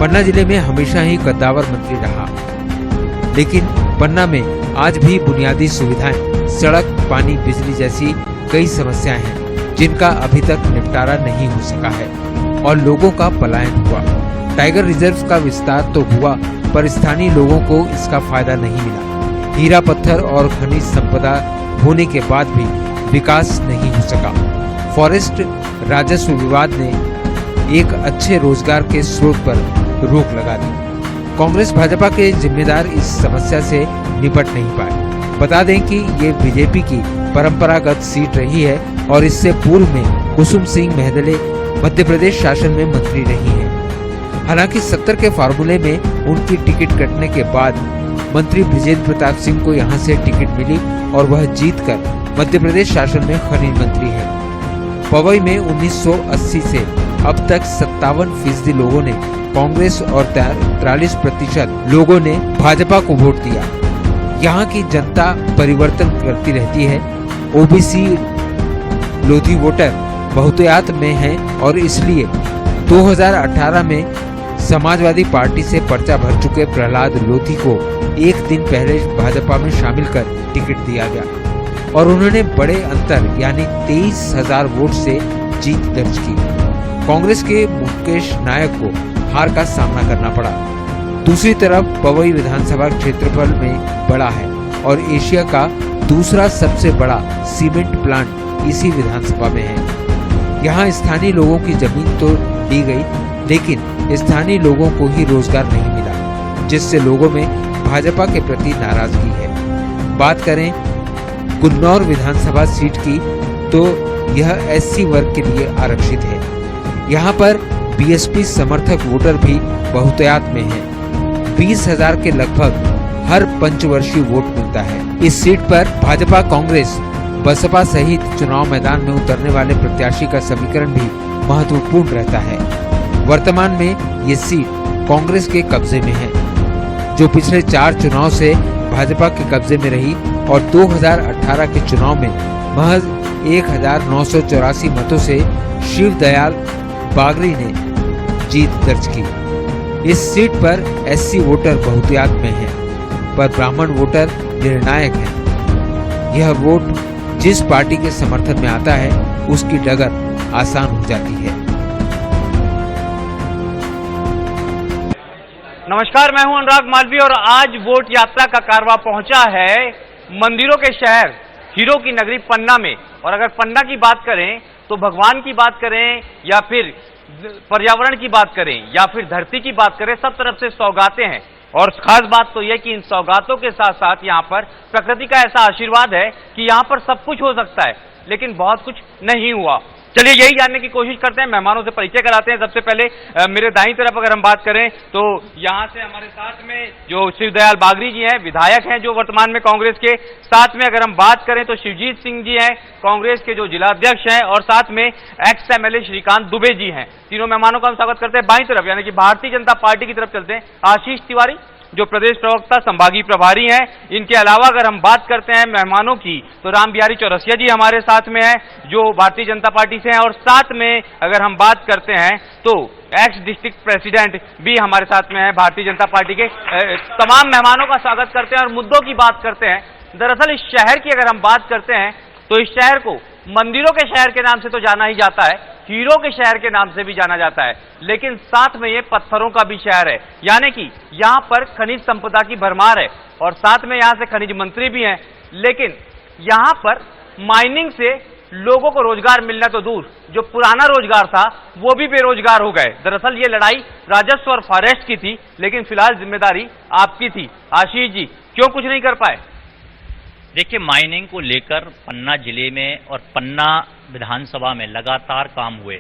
पन्ना जिले में हमेशा ही कद्दावर मंत्री रहा, लेकिन पन्ना में आज भी बुनियादी सुविधाएं, सड़क, पानी, बिजली जैसी कई समस्याएं हैं जिनका अभी तक निपटारा नहीं हो सका है और लोगों का पलायन हुआ। टाइगर रिजर्व का विस्तार तो हुआ पर स्थानीय लोगों को इसका फायदा नहीं मिला। हीरा पत्थर और खनिज संपदा होने के बाद भी विकास नहीं हो सका। फॉरेस्ट राजस्व विवाद ने एक अच्छे रोजगार के स्रोत पर रोक लगा दी। कांग्रेस भाजपा के जिम्मेदार इस समस्या से निपट नहीं पाए। बता दें कि ये बीजेपी की परंपरागत सीट रही है और इससे पूर्व में कुसुम सिंह महदले मध्य प्रदेश शासन में मंत्री रही हैं। हालांकि 70 के फार्मूले में उनकी टिकट कटने के बाद मंत्री बृजेंद्र प्रताप सिंह को यहां से टिकट मिली और वह जीतकर मध्य प्रदेश शासन में खनिज मंत्री है। पवई में 1980 से अब तक 57% लोगों ने कांग्रेस और 43% लोगों ने भाजपा को वोट दिया। यहाँ की जनता परिवर्तन करती रहती है। ओबीसी लोधी वोटर बहुतायत में है और इसलिए 2018 में समाजवादी पार्टी से पर्चा भर चुके प्रहलाद लोधी को एक दिन पहले भाजपा में शामिल कर टिकट दिया गया और उन्होंने बड़े अंतर यानी 23,000 वोट से जीत दर्ज की। कांग्रेस के मुकेश नायक को हार का सामना करना पड़ा। दूसरी तरफ पवई विधानसभा क्षेत्रफल में बड़ा है और एशिया का दूसरा सबसे बड़ा सीमेंट प्लांट इसी विधानसभा में है। यहाँ स्थानीय लोगों की जमीन तो दी गई, लेकिन स्थानीय लोगों को ही रोजगार नहीं मिला, जिससे लोगों में भाजपा के प्रति नाराजगी है। बात करें गुन्नौर विधानसभा सीट की तो यह एससी वर्ग के लिए आरक्षित है। यहाँ पर बीएसपी समर्थक वोटर भी बहुतायत में है। 20,000 के लगभग हर पंचवर्षीय वोट मिलता है। इस सीट पर भाजपा, कांग्रेस, बसपा सहित चुनाव मैदान में उतरने वाले प्रत्याशी का समीकरण भी महत्वपूर्ण रहता है। वर्तमान में ये सीट कांग्रेस के कब्जे में है, जो पिछले 4 चुनाव से भाजपा के कब्जे में रही और 2018 के चुनाव में महज 1984 मतों से शिव दयाल बागरी ने जीत दर्ज की। इस सीट पर एससी वोटर बहुतायत में है, पर ब्राह्मण वोटर निर्णायक है। यह वोट जिस पार्टी के समर्थन में आता है उसकी डगर आसान हो जाती है। नमस्कार, मैं हूं अनुराग मालवीय और आज वोट यात्रा का कारवां पहुंचा है मंदिरों के शहर हीरो की नगरी पन्ना में। और अगर पन्ना की बात करें तो भगवान की बात करें या फिर पर्यावरण की बात करें या फिर धरती की बात करें, सब तरफ से सौगातें हैं। और खास बात तो यह कि इन सौगातों के साथ साथ यहाँ पर प्रकृति का ऐसा आशीर्वाद है कि यहाँ पर सब कुछ हो सकता है, लेकिन बहुत कुछ नहीं हुआ। चलिए यही जानने की कोशिश करते हैं, मेहमानों से परिचय कराते हैं। सबसे पहले मेरे दाईं तरफ अगर हम बात करें तो यहाँ से हमारे साथ में जो शिवदयाल बागरी जी हैं, विधायक हैं जो वर्तमान में कांग्रेस के। साथ में अगर हम बात करें तो शिवजीत सिंह जी हैं, कांग्रेस के जो जिलाध्यक्ष हैं, और साथ में एक्स एमएलए श्रीकांत दुबे जी हैं। तीनों मेहमानों का हम स्वागत करते हैं। बाईं तरफ यानी कि भारतीय जनता पार्टी की तरफ चलते हैं, आशीष तिवारी जो प्रदेश प्रवक्ता संभागीय प्रभारी हैं। इनके अलावा अगर हम बात करते हैं मेहमानों की तो राम बिहारी चौरसिया जी हमारे साथ में है जो भारतीय जनता पार्टी से हैं, और साथ में अगर हम बात करते हैं तो एक्स डिस्ट्रिक्ट प्रेसिडेंट भी हमारे साथ में है भारतीय जनता पार्टी के। तमाम मेहमानों का स्वागत करते हैं और मुद्दों की बात करते हैं। दरअसल इस शहर की अगर हम बात करते हैं तो इस शहर को मंदिरों के शहर के नाम से तो जाना ही जाता है, हीरो के शहर के नाम से भी जाना जाता है, लेकिन साथ में ये पत्थरों का भी शहर है। यानी कि यहाँ पर खनिज संपदा की भरमार है और साथ में यहाँ से खनिज मंत्री भी हैं, लेकिन यहाँ पर माइनिंग से लोगों को रोजगार मिलना तो दूर, जो पुराना रोजगार था वो भी बेरोजगार हो गए। दरअसल ये लड़ाई राजस्व और फॉरेस्ट की थी, लेकिन फिलहाल जिम्मेदारी आपकी थी। आशीष जी, क्यों कुछ नहीं कर पाए? देखिए, माइनिंग को लेकर पन्ना जिले में और पन्ना विधानसभा में लगातार काम हुए।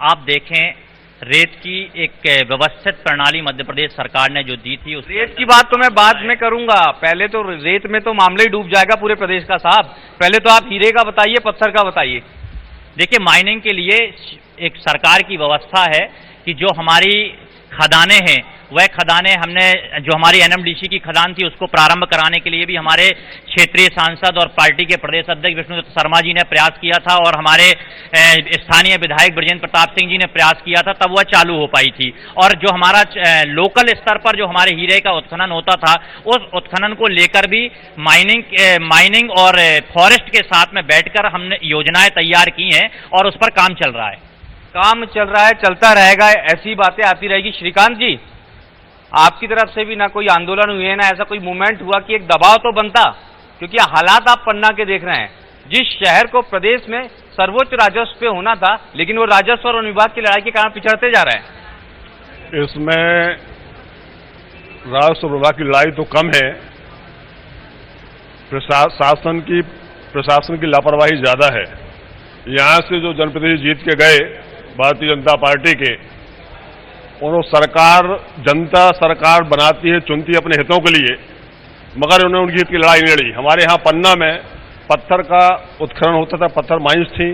आप देखें, रेत की एक व्यवस्थित प्रणाली मध्य प्रदेश सरकार ने जो दी थी, उस रेत की बात तो मैं बाद में करूंगा, पहले तो रेत में तो मामला ही डूब जाएगा पूरे प्रदेश का साहब। पहले तो आप हीरे का बताइए, पत्थर का बताइए। देखिए, माइनिंग के लिए एक सरकार की व्यवस्था है कि जो हमारी खदानें हैं वह खदानें हमने, जो हमारी एनएमडीसी की खदान थी, उसको प्रारंभ कराने के लिए भी हमारे क्षेत्रीय सांसद और पार्टी के प्रदेश अध्यक्ष विष्णुदत्त शर्मा जी ने प्रयास किया था और हमारे स्थानीय विधायक ब्रजेंद्र प्रताप सिंह जी ने प्रयास किया था, तब वह चालू हो पाई थी। और जो हमारा लोकल स्तर पर जो हमारे हीरे का उत्खनन होता था, उस उत्खनन को लेकर भी माइनिंग और फॉरेस्ट के साथ में बैठकर हमने योजनाएं तैयार की हैं और उस पर काम चल रहा है। काम चल रहा है, चलता रहेगा, ऐसी बातें आती रहेगी। श्रीकांत जी, आपकी तरफ से भी ना कोई आंदोलन हुए, ना ऐसा कोई मूवमेंट हुआ कि एक दबाव तो बनता, क्योंकि हालात आप पन्ना के देख रहे हैं, जिस शहर को प्रदेश में सर्वोच्च राजस्व पे होना था, लेकिन वो राजस्व और वन विभाग की लड़ाई के कारण पिछड़ते जा रहे हैं। इसमें राजस्व विभाग की लड़ाई तो कम है, प्रशासन की लापरवाही ज्यादा है। यहां से जो जनप्रतिनिधि जीत के गए भारतीय जनता पार्टी के, उन्होंने जनता सरकार बनाती है, चुनती है अपने हितों के लिए, मगर उन्होंने उनकी हित की लड़ाई नहीं लड़ी। हमारे यहाँ पन्ना में पत्थर का उत्खनन होता था, पत्थर माइंस थी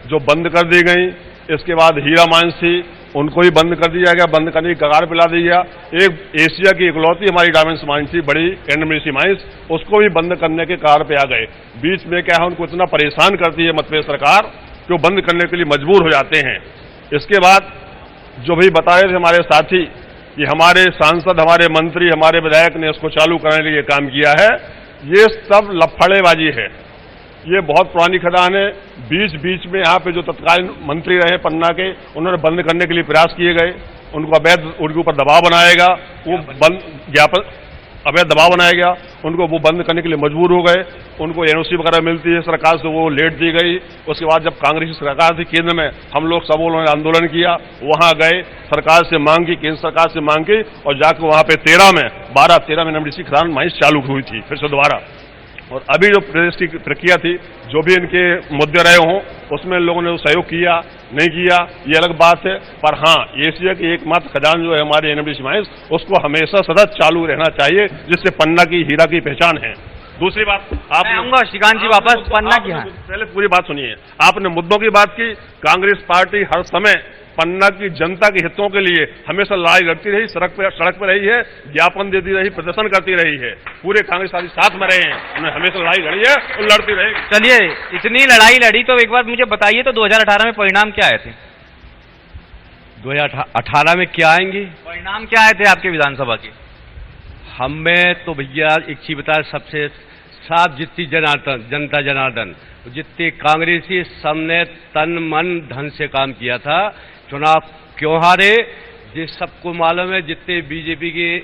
जो बंद कर दी गई। इसके बाद हीरा माइंस थी, उनको भी बंद कर दिया गया, बंद करने की कगार पिला दी गया। एक एशिया की इकलौती हमारी डायमंड्स माइंस थी, बड़ी एनएमडीसी माइंस, उसको भी बंद करने के कगार पे आ गए। बीच में क्या है, उनको इतना परेशान करती है मतभेद सरकार कि वो बंद करने के लिए मजबूर हो जाते हैं। इसके बाद जो भी बता रहे थे हमारे साथी कि हमारे सांसद, हमारे मंत्री, हमारे विधायक ने इसको चालू करने के लिए काम किया है, ये सब लफड़ेबाजी है। ये बहुत पुरानी खदान है। बीच में यहाँ पे जो तत्कालीन मंत्री रहे पन्ना के, उन्होंने बंद करने के लिए प्रयास किए गए, उनको अवैध, उनके ऊपर दबाव बनाया गया, वो बंद अवैध दबाव बनाया गया, उनको वो बंद करने के लिए मजबूर हो गए। उनको एनओसी वगैरह मिलती है सरकार से, वो लेट दी गई। उसके बाद जब कांग्रेस की सरकार थी केंद्र में, हम लोग सब उन्होंने आंदोलन किया, वहां गए, सरकार से मांग की, केंद्र सरकार से मांग की, और जाकर वहां पे 13 में एनएमडीसी खदान माइंस चालू हुई थी फिर से दोबारा। और अभी जो प्रदेश की प्रक्रिया थी, जो भी इनके मुद्दे रहे हों, उसमें लोगों ने सहयोग किया नहीं किया ये अलग बात है, पर हाँ, एशिया की एकमात्र खदान जो है हमारी एनएमडीसी माइंस, उसको हमेशा सतत चालू रहना चाहिए, जिससे पन्ना की हीरा की पहचान है। दूसरी बात, आप आऊंगा श्रीकांत जी वापस पन्ना की। पहले पूरी बात सुनिए। आपने मुद्दों की बात की। कांग्रेस पार्टी हर समय पन्ना की जनता के हितों के लिए हमेशा लड़ाई लड़ती रही, सड़क पर रही है, ज्ञापन देती रही, प्रदर्शन करती रही है। पूरे कांग्रेस साथी साथ में रहे हैं, उन्होंने हमेशा लड़ाई लड़ी है और लड़ती रहेगी। चलिए, इतनी लड़ाई लड़ी तो एक बार मुझे बताइए, तो 2018 में परिणाम क्या आए थे? 2018 में क्या आएंगे परिणाम? क्या आए थे आपके विधानसभा के? हमें तो भैया एक चीज बताया, सबसे साफ जितनी जनता जनार्दन, जितने कांग्रेसी सबने तन मन धन से काम किया था। चुनाव क्यों हारे, जिस सबको मालूम है। जितने बीजेपी के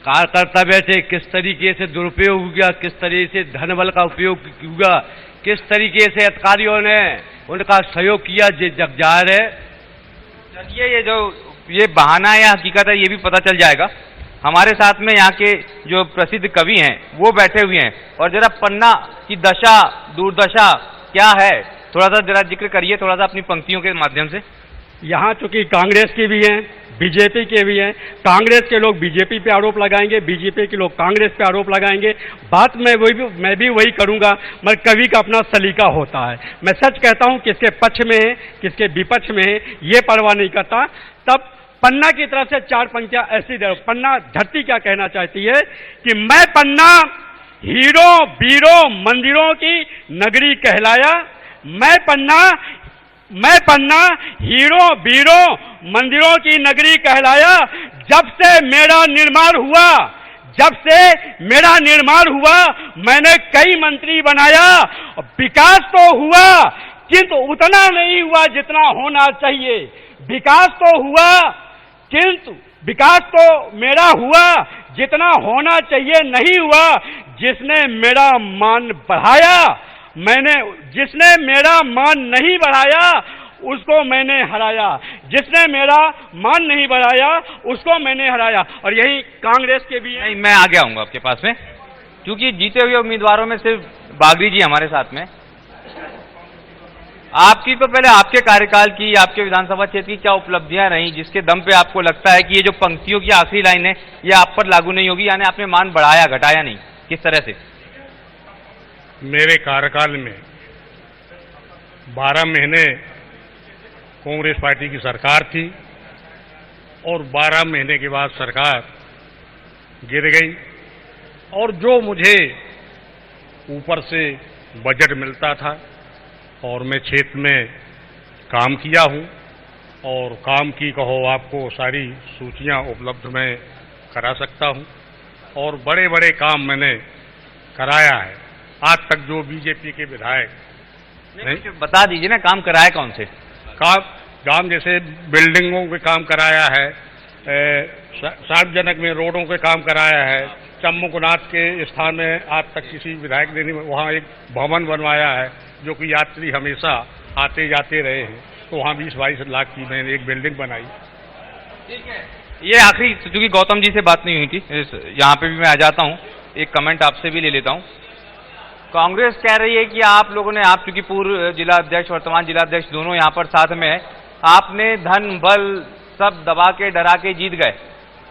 कार्यकर्ता बैठे, किस तरीके से दुरुपयोग हुआ, किस तरीके से धन बल का उपयोग हुआ, किस तरीके से अधिकारियों ने उनका सहयोग किया, ये जग जाहिर है। चलिए, ये बहाना है या हकीकत है, ये भी पता चल जाएगा। हमारे साथ में यहाँ के जो प्रसिद्ध कवि हैं वो बैठे हुए हैं, और जरा पन्ना की दशा, दुर्दशा क्या है, थोड़ा सा जरा जिक्र करिए, थोड़ा सा अपनी पंक्तियों के माध्यम से। यहाँ चूंकि कांग्रेस की भी हैं, बीजेपी के भी हैं, कांग्रेस के लोग बीजेपी पे आरोप लगाएंगे, बीजेपी के लोग कांग्रेस पे आरोप लगाएंगे। बात मैं भी वही करूंगा, मगर कवि का अपना सलीका होता है। मैं सच कहता हूं, किसके पक्ष में है, किसके विपक्ष में है, ये परवाह नहीं करता। तब पन्ना की तरफ से 4 पंक्तियां ऐसी दे। पन्ना धरती क्या कहना चाहती है कि मैं पन्ना हीरों वीरों मंदिरों की नगरी कहलाया, मैं पन्ना हीरों वीरों मंदिरों की नगरी कहलाया। जब से मेरा निर्माण हुआ मैंने कई मंत्री बनाया। विकास तो हुआ किंतु उतना नहीं हुआ जितना होना चाहिए। विकास तो मेरा हुआ जितना होना चाहिए नहीं हुआ। जिसने मेरा मान बढ़ाया, जिसने मेरा मान नहीं बढ़ाया उसको मैंने हराया। जिसने मेरा मान नहीं बढ़ाया उसको मैंने हराया। और यही कांग्रेस के भी है। नहीं, मैं आगे आऊंगा आपके पास में, क्योंकि जीते हुए उम्मीदवारों में सिर्फ बागड़ी जी हमारे साथ में। आपकी तो पहले आपके कार्यकाल की, आपके विधानसभा क्षेत्र की क्या उपलब्धियां रही जिसके दम पे आपको लगता है कि ये जो पंक्तियों की आखिरी लाइन है ये आप पर लागू नहीं होगी, यानी आपने मान बढ़ाया घटाया नहीं, किस तरह से? मेरे कार्यकाल में 12 महीने कांग्रेस पार्टी की सरकार थी। और 12 महीने के बाद सरकार गिर गई और जो मुझे ऊपर से बजट मिलता था और मैं क्षेत्र में काम किया हूं और काम की कहो आपको सारी सूचियां उपलब्ध मैं करा सकता हूं और बड़े बड़े काम मैंने कराया है। आज तक जो बीजेपी के विधायक नहीं बता दीजिए ना, काम कराया कौन से काम जैसे बिल्डिंगों के काम कराया है, सार्वजनिक में रोडों के काम कराया है, चम्मुकनाथ के स्थान में आज तक किसी विधायक ने नहीं, वहाँ एक भवन बनवाया है जो कि यात्री हमेशा आते जाते रहे हैं, तो वहाँ 20-22 लाख की मैंने एक बिल्डिंग बनाई। ठीक है, ये आखिरी, क्योंकि गौतम जी से बात नहीं हुई थी, यहाँ पे भी मैं आ जाता हूँ, एक कमेंट आपसे भी ले लेता हूँ। कांग्रेस कह रही है कि आप लोगों ने, आप चूंकि पूर्व जिला अध्यक्ष वर्तमान जिला अध्यक्ष दोनों यहाँ पर साथ में है, आपने धन बल सब दबा के डरा के जीत गए,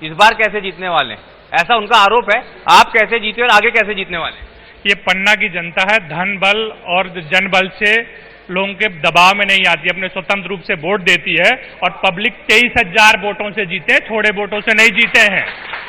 इस बार कैसे जीतने वाले हैं, ऐसा उनका आरोप है। आप कैसे जीते और आगे कैसे जीतने वाले हैं? ये पन्ना की जनता है, धन बल और जनबल से लोगों के दबाव में नहीं आती, अपने स्वतंत्र रूप से वोट देती है और पब्लिक 23,000 वोटों से जीते, थोड़े वोटों से नहीं जीते हैं।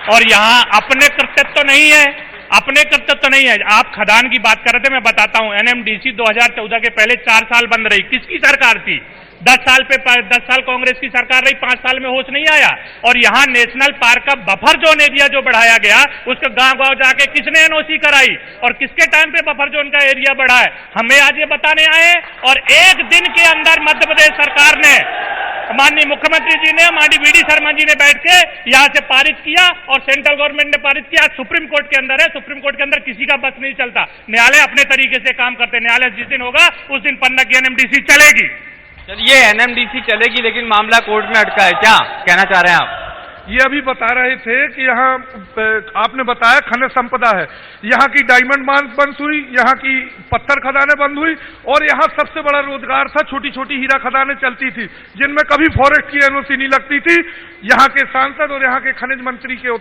और यहाँ अपने कर्तव्य तो नहीं है, अपने कर्तव्य तो नहीं है। आप खदान की बात कर रहे थे, मैं बताता हूं, एनएमडीसी 2014 के पहले 4 साल बंद रही, किसकी सरकार थी? 10 साल कांग्रेस की सरकार रही, 5 साल में होश नहीं आया। और यहाँ नेशनल पार्क का बफर जोन एरिया जो बढ़ाया गया, उसका गांव-गांव जाके किसने एनओसी कराई और किसके टाइम पे बफर जोन का एरिया बढ़ा है, हमें आज ये बताने आए। और एक दिन के अंदर मध्य प्रदेश सरकार ने, माननीय मुख्यमंत्री जी ने, माननीय वीडी शर्मा जी ने बैठ के यहाँ से पारित किया और सेंट्रल गवर्नमेंट ने पारित किया। सुप्रीम कोर्ट के अंदर है, सुप्रीम कोर्ट के अंदर किसी का बस नहीं चलता, न्यायालय अपने तरीके से काम करते, न्यायालय जिस दिन होगा उस दिन पन्ना की एनएमडीसी चलेगी। चलिए, एनएमडीसी चलेगी लेकिन मामला कोर्ट में अटका है, क्या कहना चाह रहे हैं आप? ये अभी बता रहे थे कि यहाँ आपने बताया खनिज संपदा है, यहाँ की डायमंड माइंस बंद हुई, यहाँ की पत्थर खदानें बंद हुई और यहाँ सबसे बड़ा रोजगार था, छोटी छोटी हीरा खदानें चलती थी जिनमें कभी फॉरेस्ट की एनओसी नहीं लगती थी। यहाँ के सांसद और यहाँ के खनिज मंत्री के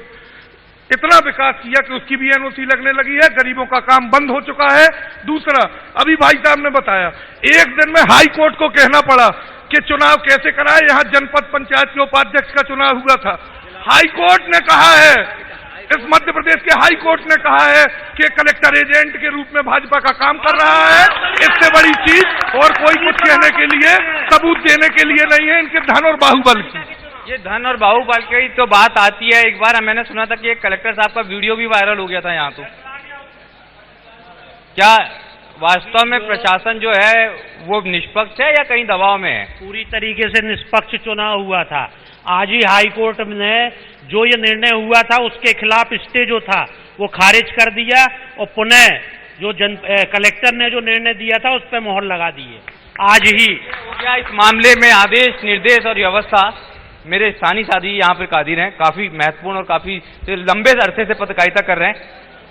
इतना विकास किया कि उसकी भी एनओसी लगने लगी है, गरीबों का काम बंद हो चुका है। दूसरा, अभी भाई साहब ने बताया, एक दिन में हाई कोर्ट को कहना पड़ा कि चुनाव कैसे कराए। यहाँ जनपद पंचायत के उपाध्यक्ष का चुनाव हुआ था, हाई कोर्ट ने कहा है, इस मध्य प्रदेश के हाई कोर्ट ने कहा है कि कलेक्टर एजेंट के रूप में भाजपा का काम कर रहा है। इससे बड़ी चीज और कोई कुछ कहने के लिए, सबूत देने के लिए नहीं है इनके धन और बाहुबल की। ये धन और बाहुबल की तो बात आती है। एक बार मैंने सुना था कि एक कलेक्टर साहब का वीडियो भी वायरल हो गया था यहाँ, तो क्या वास्तव में प्रशासन जो है वो निष्पक्ष है या कहीं दबाव में है? पूरी तरीके से निष्पक्ष चुनाव हुआ था। आज ही हाई कोर्ट ने जो ये निर्णय हुआ था उसके खिलाफ स्टे जो था वो खारिज कर दिया और पुनः जो कलेक्टर ने जो निर्णय दिया था उस पर मोहर लगा दी है आज ही। क्या इस मामले में आदेश, निर्देश और व्यवस्था, मेरे स्थानीय साथी यहाँ पर कादिर हैं, काफी महत्वपूर्ण और काफी लंबे अरसे से पत्रकारिता कर रहे हैं,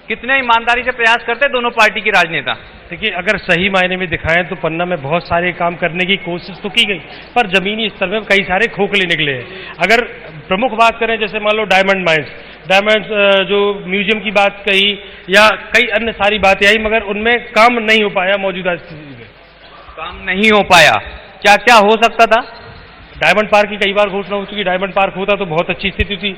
कितने ईमानदारी से प्रयास करते हैं दोनों पार्टी के राजनेता? देखिए, अगर सही मायने में दिखाएं तो पन्ना में बहुत सारे काम करने की कोशिश तो की गई, पर जमीनी स्तर में कई सारे खोखले निकले हैं। अगर प्रमुख बात करें, जैसे मान लो डायमंड जो म्यूजियम की बात कही या कई अन्य सारी बातें आई, मगर उनमें काम नहीं हो पाया। मौजूदा स्थिति में काम नहीं हो पाया, क्या क्या हो सकता था? डायमंड पार्क की कई बार घोषणा हो चुकी, डायमंड पार्क होता तो बहुत अच्छी स्थिति थी।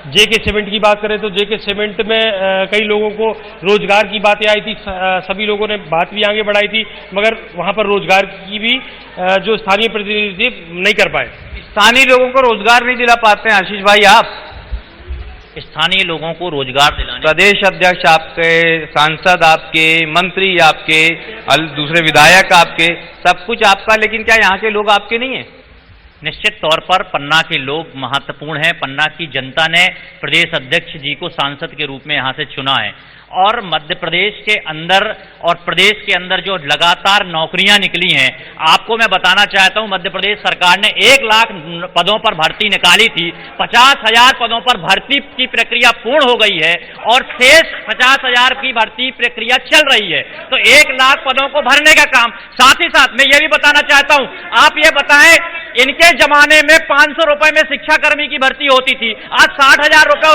जेके सीमेंट की बात करें तो जेके सीमेंट में कई लोगों को रोजगार की बातें आई थी, सभी लोगों ने बात भी आगे बढ़ाई थी, मगर वहां पर रोजगार की भी जो स्थानीय प्रतिनिधि नहीं कर पाए। स्थानीय लोगों को रोजगार नहीं दिला पाते हैं आशीष भाई आप? स्थानीय लोगों को रोजगार दिलाने, प्रदेश अध्यक्ष आपके, सांसद आपके, मंत्री आपके, दूसरे विधायक आपके, सब कुछ आपका, लेकिन क्या यहाँ के लोग आपके नहीं है? निश्चित तौर पर पन्ना के लोग महत्वपूर्ण हैं। पन्ना की जनता ने प्रदेश अध्यक्ष जी को सांसद के रूप में यहाँ से चुना है और मध्य प्रदेश के अंदर और प्रदेश के अंदर जो लगातार नौकरियां निकली हैं, आपको मैं बताना चाहता हूं, मध्य प्रदेश सरकार ने 1 लाख पदों पर भर्ती निकाली थी, 50,000 पदों पर भर्ती की प्रक्रिया पूर्ण हो गई है और शेष 50,000 की भर्ती प्रक्रिया चल रही है। तो 1 लाख पदों को भरने का काम, साथ ही साथ मैं ये भी बताना चाहता हूं, आप ये बताएं, इनके जमाने में 500 रुपए में शिक्षा कर्मी की भर्ती होती थी, आज 60,000 रुपए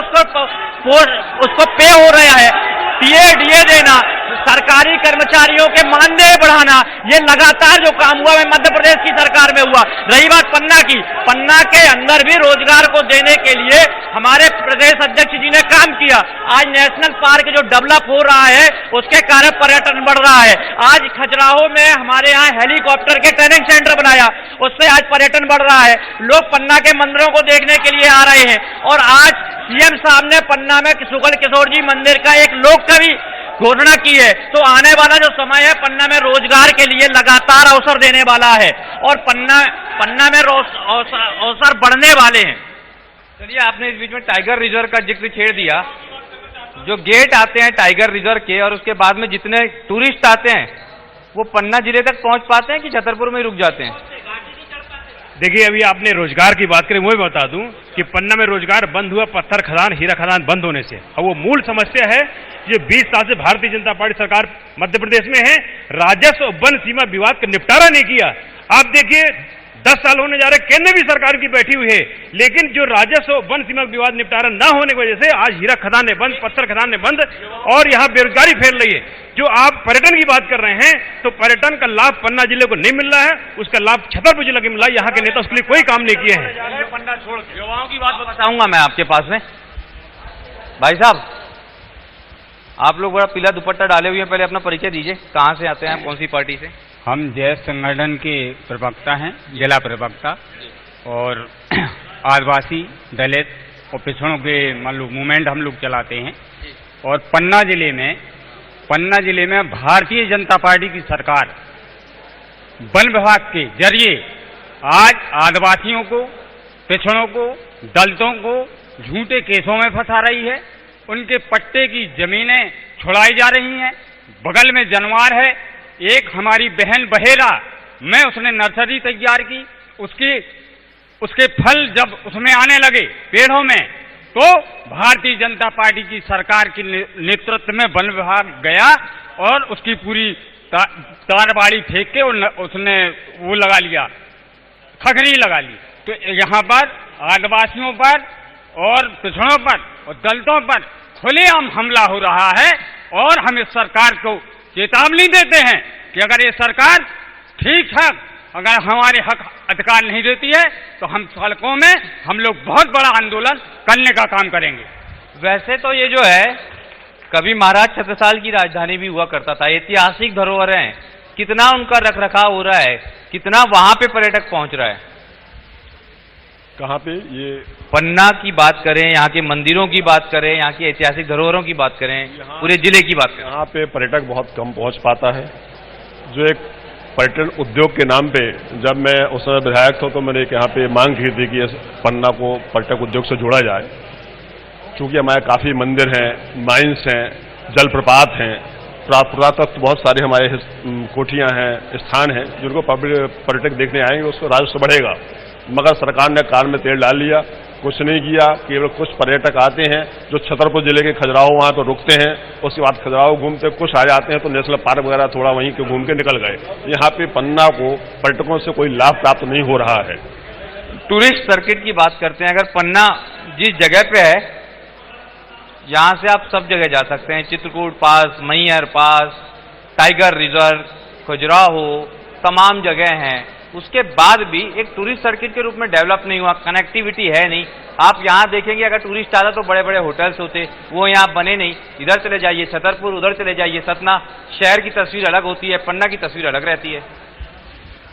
उसको पे हो रहा है। टीए डीए देना, सरकारी कर्मचारियों के मानदेय बढ़ाना, ये लगातार जो काम हुआ है मध्य प्रदेश की सरकार में हुआ। रही बात पन्ना की, पन्ना के अंदर भी रोजगार को देने के लिए हमारे प्रदेश अध्यक्ष जी ने काम किया। आज नेशनल पार्क जो डेवलप हो रहा है उसके कारण पर्यटन बढ़ रहा है। आज खजुराहो में हमारे यहाँ हेलीकॉप्टर के ट्रेनिंग सेंटर बनाया, उससे आज पर्यटन बढ़ रहा है। लोग पन्ना के मंदिरों को देखने के लिए आ रहे हैं और आज सीएम साहब ने पन्ना में सुगल किशोर जी मंदिर का एक लोक कवि घोषणा की है। तो आने वाला जो समय है पन्ना में रोजगार के लिए लगातार अवसर देने वाला है और पन्ना में अवसर बढ़ने वाले हैं। चलिए, आपने इस बीच में टाइगर रिजर्व का जिक्र छेड़ दिया। जो गेट आते हैं टाइगर रिजर्व के और उसके बाद में जितने टूरिस्ट आते हैं वो पन्ना जिले तक पहुंच पाते हैं कि छतरपुर में रुक जाते हैं? देखिए, अभी आपने रोजगार की बात करी, मैं बता दूं कि पन्ना में रोजगार बंद हुआ पत्थर खदान, हीरा खदान बंद होने से। अब वो मूल समस्या है ये 20 साल से भारतीय जनता पार्टी सरकार मध्य प्रदेश में है, राजस्व वन सीमा विवाद का निपटारा नहीं किया। आप देखिए 10 साल होने जा रहे, केंद्र भी सरकार की बैठी हुई है, लेकिन जो राजस्व वन सीमा विवाद निपटारा न होने की वजह से आज हीरा खदानें बंद, पत्थर खदानें बंद और यहाँ बेरोजगारी फैल रही है। जो आप पर्यटन की बात कर रहे हैं तो पर्यटन का लाभ पन्ना जिले को नहीं मिल रहा है, उसका लाभ छतरपुर जिले को मिला है। यहाँ के नेता उसके लिए कोई काम नहीं किए हैं। पन्ना छोड़ युवाओं की बात बताऊंगा मैं आपके पास में। भाई साहब, आप लोग बड़ा पीला दुपट्टा डाले हुए हैं, पहले अपना परिचय दीजिए, कहाँ से आते हैं, कौन सी पार्टी से? हम जय संगठन के प्रवक्ता हैं, जिला प्रवक्ता, और आदिवासी दलित और पिछड़ों के मूवमेंट हम लोग चलाते हैं। और पन्ना जिले में भारतीय जनता पार्टी की सरकार वन विभाग के जरिए आज आदिवासियों को, पिछड़ों को, दलितों को झूठे केसों में फंसा रही है। उनके पट्टे की जमीनें छुड़ाई जा रही हैं। बगल में जनवार है, एक हमारी बहन बहेरा में उसने नर्सरी तैयार की, उसके फल जब उसमें आने लगे पेड़ों में तो भारतीय जनता पार्टी की सरकार के नेतृत्व में वन विभाग गया और उसकी पूरी तारबाड़ी फेंक के उसने वो लगा लिया, खखरी लगा ली। तो यहाँ पर आदिवासियों पर और पिछड़ों पर और दलितों पर खुलेआम हमला हो रहा है और हम इस सरकार को चेतावनी देते हैं कि अगर ये सरकार ठीक ठाक अगर हमारे हक अधिकार नहीं देती है तो हम सड़कों में हम लोग बहुत बड़ा आंदोलन करने का काम करेंगे। वैसे तो ये जो है कभी महाराज छत्रसाल की राजधानी भी हुआ करता था, ऐतिहासिक धरोहर हैं, कितना उनका रखरखाव हो रहा है, कितना वहां पे पर्यटक पहुंच रहा है? कहाँ पे? ये पन्ना की बात करें, यहाँ के मंदिरों की बात करें, यहाँ की ऐतिहासिक धरोहरों की बात करें, पूरे जिले की बात करें, यहाँ पे पर्यटक बहुत कम पहुंच पाता है। जो एक पर्यटन उद्योग के नाम पे, जब मैं उस समय विधायक था तो मैंने यहाँ पे मांग की थी कि पन्ना को पर्यटक उद्योग से जोड़ा जाए। चूंकि हमारे काफी मंदिर हैं, माइंस हैं, जलप्रपात हैं, पुरातत्व बहुत सारे हमारे कोठियां हैं, स्थान हैं जिनको पर्यटक देखने आएंगे, उसको राजस्व बढ़ेगा। मगर सरकार ने कान में तेल डाल लिया, कुछ नहीं किया। केवल कुछ पर्यटक आते हैं जो छतरपुर जिले के खजुराहो वहाँ तो रुकते हैं, उसके बाद खजुराहो घूमते, कुछ आ जाते हैं तो नेशनल पार्क वगैरह थोड़ा वहीं के घूम के निकल गए। यहाँ पे पन्ना को पर्यटकों से कोई लाभ प्राप्त नहीं हो रहा है। टूरिस्ट सर्किट की बात करते हैं, अगर पन्ना जिस जगह पे है यहाँ से आप सब जगह जा सकते हैं, चित्रकूट पास, मैहर पास, टाइगर रिजर्व, खजुराहो, तमाम जगह हैं, उसके बाद भी एक टूरिस्ट सर्किट के रूप में डेवलप नहीं हुआ, कनेक्टिविटी है नहीं। आप यहाँ देखेंगे अगर टूरिस्ट आता तो बड़े बड़े होटल्स होते, वो यहाँ बने नहीं। इधर चले जाइए छतरपुर, उधर चले जाइए सतना, शहर की तस्वीर अलग होती है, पन्ना की तस्वीर अलग रहती है।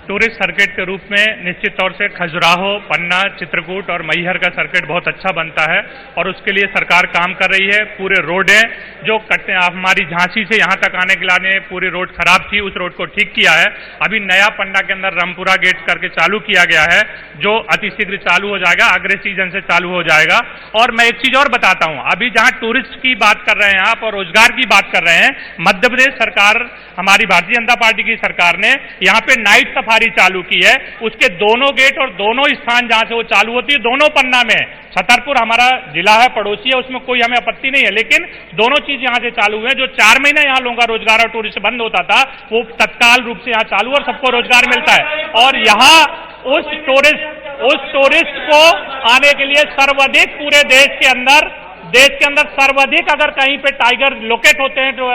टूरिस्ट सर्किट के रूप में निश्चित तौर से खजुराहो, पन्ना, चित्रकूट और मैहर का सर्किट बहुत अच्छा बनता है और उसके लिए सरकार काम कर रही है। पूरे रोड हैं जो कटते हैं, हमारी झांसी से यहाँ तक आने के लिए पूरी रोड खराब थी, उस रोड को ठीक किया है। अभी नया पन्ना के अंदर रामपुरा गेट करके चालू किया गया है जो अतिशीघ्र चालू हो जाएगा, अगले सीजन से चालू हो जाएगा। और मैं एक चीज और बताता हूँ, अभी जहाँ टूरिस्ट की बात कर रहे हैं आप और रोजगार की बात कर रहे हैं, मध्य प्रदेश सरकार, हमारी भारतीय जनता पार्टी की सरकार ने यहाँ पे नाइट सफारी चालू की है। उसके दोनों गेट और दोनों स्थान जहां से वो चालू होती है, दोनों पन्ना में। छतरपुर हमारा जिला है, पड़ोसी है, उसमें कोई हमें आपत्ति नहीं है, लेकिन दोनों चीज यहां से चालू है। जो 4 महीने यहां लोगों का रोजगार और टूरिस्ट बंद होता था वो तत्काल रूप से यहां चालू और सबको रोजगार मिलता है। और यहां उस टूरिस्ट को आने के लिए सर्वाधिक पूरे देश के अंदर देश के अंदर सर्वाधिक अगर कहीं पे टाइगर लोकेट होते हैं तो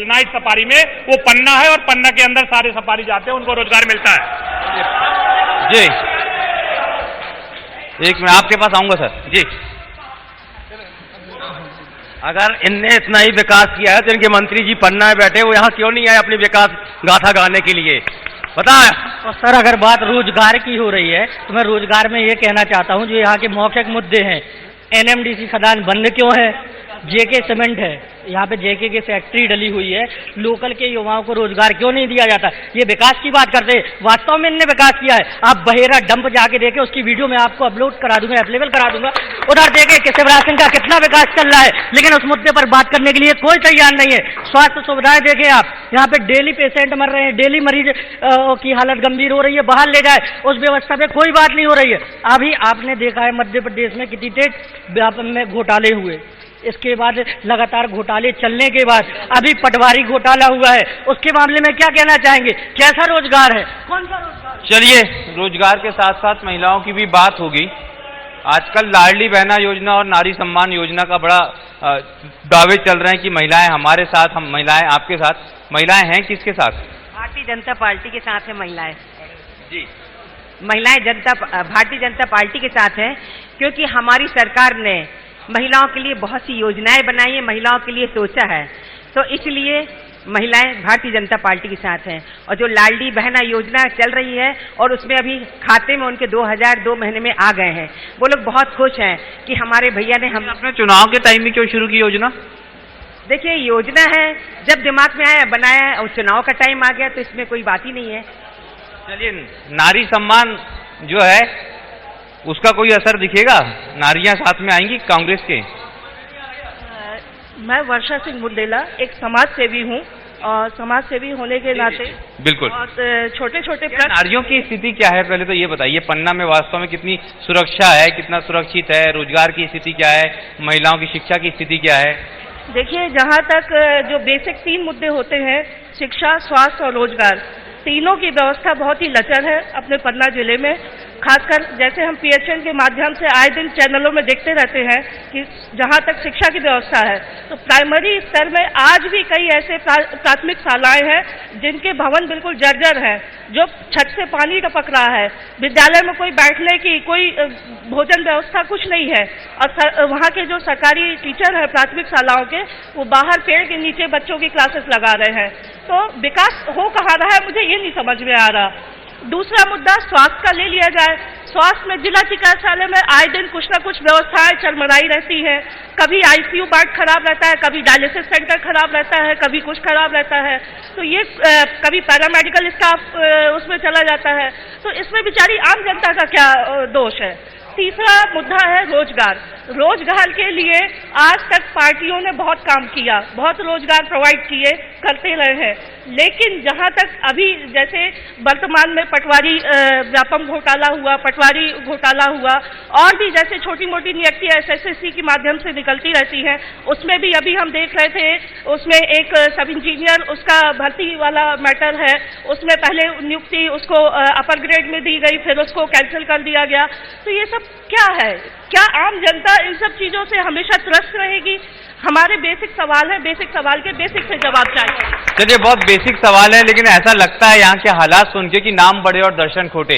नाइट सफारी में वो पन्ना है, और पन्ना के अंदर सारे सफारी जाते हैं, उनको रोजगार मिलता है। जी, एक मैं आपके पास आऊंगा सर जी। अगर इनने इतना ही विकास किया है तो इनके मंत्री जी पन्ना में बैठे, वो यहाँ क्यों नहीं आए अपनी विकास गाथा गाने के लिए? पता है? और सर अगर बात रोजगार की हो रही है तो मैं रोजगार में ये कहना चाहता हूँ, जो यहाँ के मौखिक मुद्दे हैं, एनएमडीसी खदान बंद क्यों है, जेके सीमेंट है, यहाँ पे जेके की फैक्ट्री डली हुई है, लोकल के युवाओं को रोजगार क्यों नहीं दिया जाता? ये विकास की बात करते हैं, वास्तव में इनने विकास किया है। आप बहेरा डंप जाके देखें, उसकी वीडियो मैं आपको अपलोड करा दूंगा, अवेलेबल करा दूंगा, उधर देखें कि शिवराज सिंह का कितना विकास चल रहा है, लेकिन उस मुद्दे पर बात करने के लिए कोई तैयार नहीं है। स्वास्थ्य सुविधाएं देखें आप, यहाँ पे डेली पेशेंट मर रहे हैं, डेली मरीज की हालत गंभीर हो रही है, बाहर ले जाए उस व्यवस्था पे कोई बात नहीं हो रही है। अभी आपने देखा है मध्य प्रदेश में कितनी तेज व्यापन में घोटाले हुए, इसके बाद लगातार घोटाले चलने के बाद अभी पटवारी घोटाला हुआ है, उसके मामले में क्या कहना चाहेंगे? कैसा रोजगार है, कौन सा रोजगार? चलिए, रोजगार के साथ साथ महिलाओं की भी बात होगी। आजकल लाडली बहना योजना और नारी सम्मान योजना का बड़ा दावे चल रहे हैं कि महिलाएं हमारे साथ, हम महिलाएं आपके साथ। महिलाएं हैं किसके साथ? भारतीय जनता पार्टी के साथ है महिलाएं जी। महिलाएं भारतीय जनता पार्टी के साथ हैं, क्योंकि हमारी सरकार ने महिलाओं के लिए बहुत सी योजनाएं बनाई है, महिलाओं के लिए सोचा है, तो इसलिए महिलाएं भारतीय जनता पार्टी के साथ हैं। और जो लाडली बहना योजना चल रही है और उसमें अभी खाते में उनके 2000 2 महीने में आ गए हैं, वो लोग बहुत खुश हैं कि हमारे भैया ने हम अपने चुनाव के टाइम में क्यों शुरू की योजना? देखिए, योजना है, जब दिमाग में आया बनाया है, और चुनाव का टाइम आ गया तो इसमें कोई बात ही नहीं है। चलिए, नारी सम्मान जो है उसका कोई असर दिखेगा? नारियां साथ में आएंगी कांग्रेस के? मैं वर्षा सिंह बुंदेला एक समाज सेवी हूँ, और समाज सेवी होने के नाते बिल्कुल छोटे छोटे नारियों की स्थिति क्या है, पहले तो ये बताइए। पन्ना में वास्तव में कितनी सुरक्षा है, कितना सुरक्षित है, रोजगार की स्थिति क्या है, महिलाओं की शिक्षा की स्थिति क्या है? देखिए, जहाँ तक जो बेसिक 3 मुद्दे होते हैं, शिक्षा, स्वास्थ्य और रोजगार, तीनों की व्यवस्था बहुत ही लचर है अपने पन्ना जिले में। खासकर जैसे हम पीएचएन के माध्यम से आए दिन चैनलों में देखते रहते हैं कि जहां तक शिक्षा की व्यवस्था है, तो प्राइमरी स्तर में आज भी कई ऐसे प्राथमिक शालाएं हैं जिनके भवन बिल्कुल जर्जर हैं, जो छत से पानी टपक रहा है, विद्यालय में कोई बैठने की, कोई भोजन व्यवस्था कुछ नहीं है, और वहाँ के जो सरकारी टीचर हैं प्राथमिक शालाओं के, वो बाहर पेड़ के नीचे बच्चों की क्लासेस लगा रहे हैं। तो विकास हो कहाँ रहा है, मुझे ये नहीं समझ में आ रहा। दूसरा मुद्दा स्वास्थ्य का ले लिया जाए। स्वास्थ्य में जिला चिकित्सालय में आए दिन कुछ न कुछ व्यवस्थाएं चरमराई रहती है, कभी आईसीयू वार्ड खराब रहता है, कभी डायलिसिस सेंटर खराब रहता है, कभी कुछ खराब रहता है, तो ये कभी पैरामेडिकल स्टाफ उसमें चला जाता है, तो इसमें बेचारी आम जनता का क्या दोष है। तीसरा मुद्दा है रोजगार। रोजगार के लिए आज तक पार्टियों ने बहुत काम किया, बहुत रोजगार प्रोवाइड किए, करते रहे हैं, लेकिन जहां तक अभी जैसे वर्तमान में पटवारी व्यापम घोटाला हुआ, पटवारी घोटाला हुआ, और भी जैसे छोटी मोटी नियुक्तियां एसएससी के माध्यम से निकलती रहती हैं, उसमें भी अभी हम देख रहे थे, उसमें एक सब इंजीनियर, उसका भर्ती वाला मैटर है, उसमें पहले नियुक्ति उसको अपर ग्रेड में दी गई, फिर उसको कैंसिल कर दिया गया। तो ये सब क्या है? क्या आम जनता इन सब चीजों से हमेशा त्रस्त रहेगी? हमारे बेसिक सवाल है, बेसिक सवाल के बेसिक से जवाब चाहिए। चलिए, बहुत बेसिक सवाल है, लेकिन ऐसा लगता है यहाँ के हालात सुन के कि नाम बड़े और दर्शन खोटे।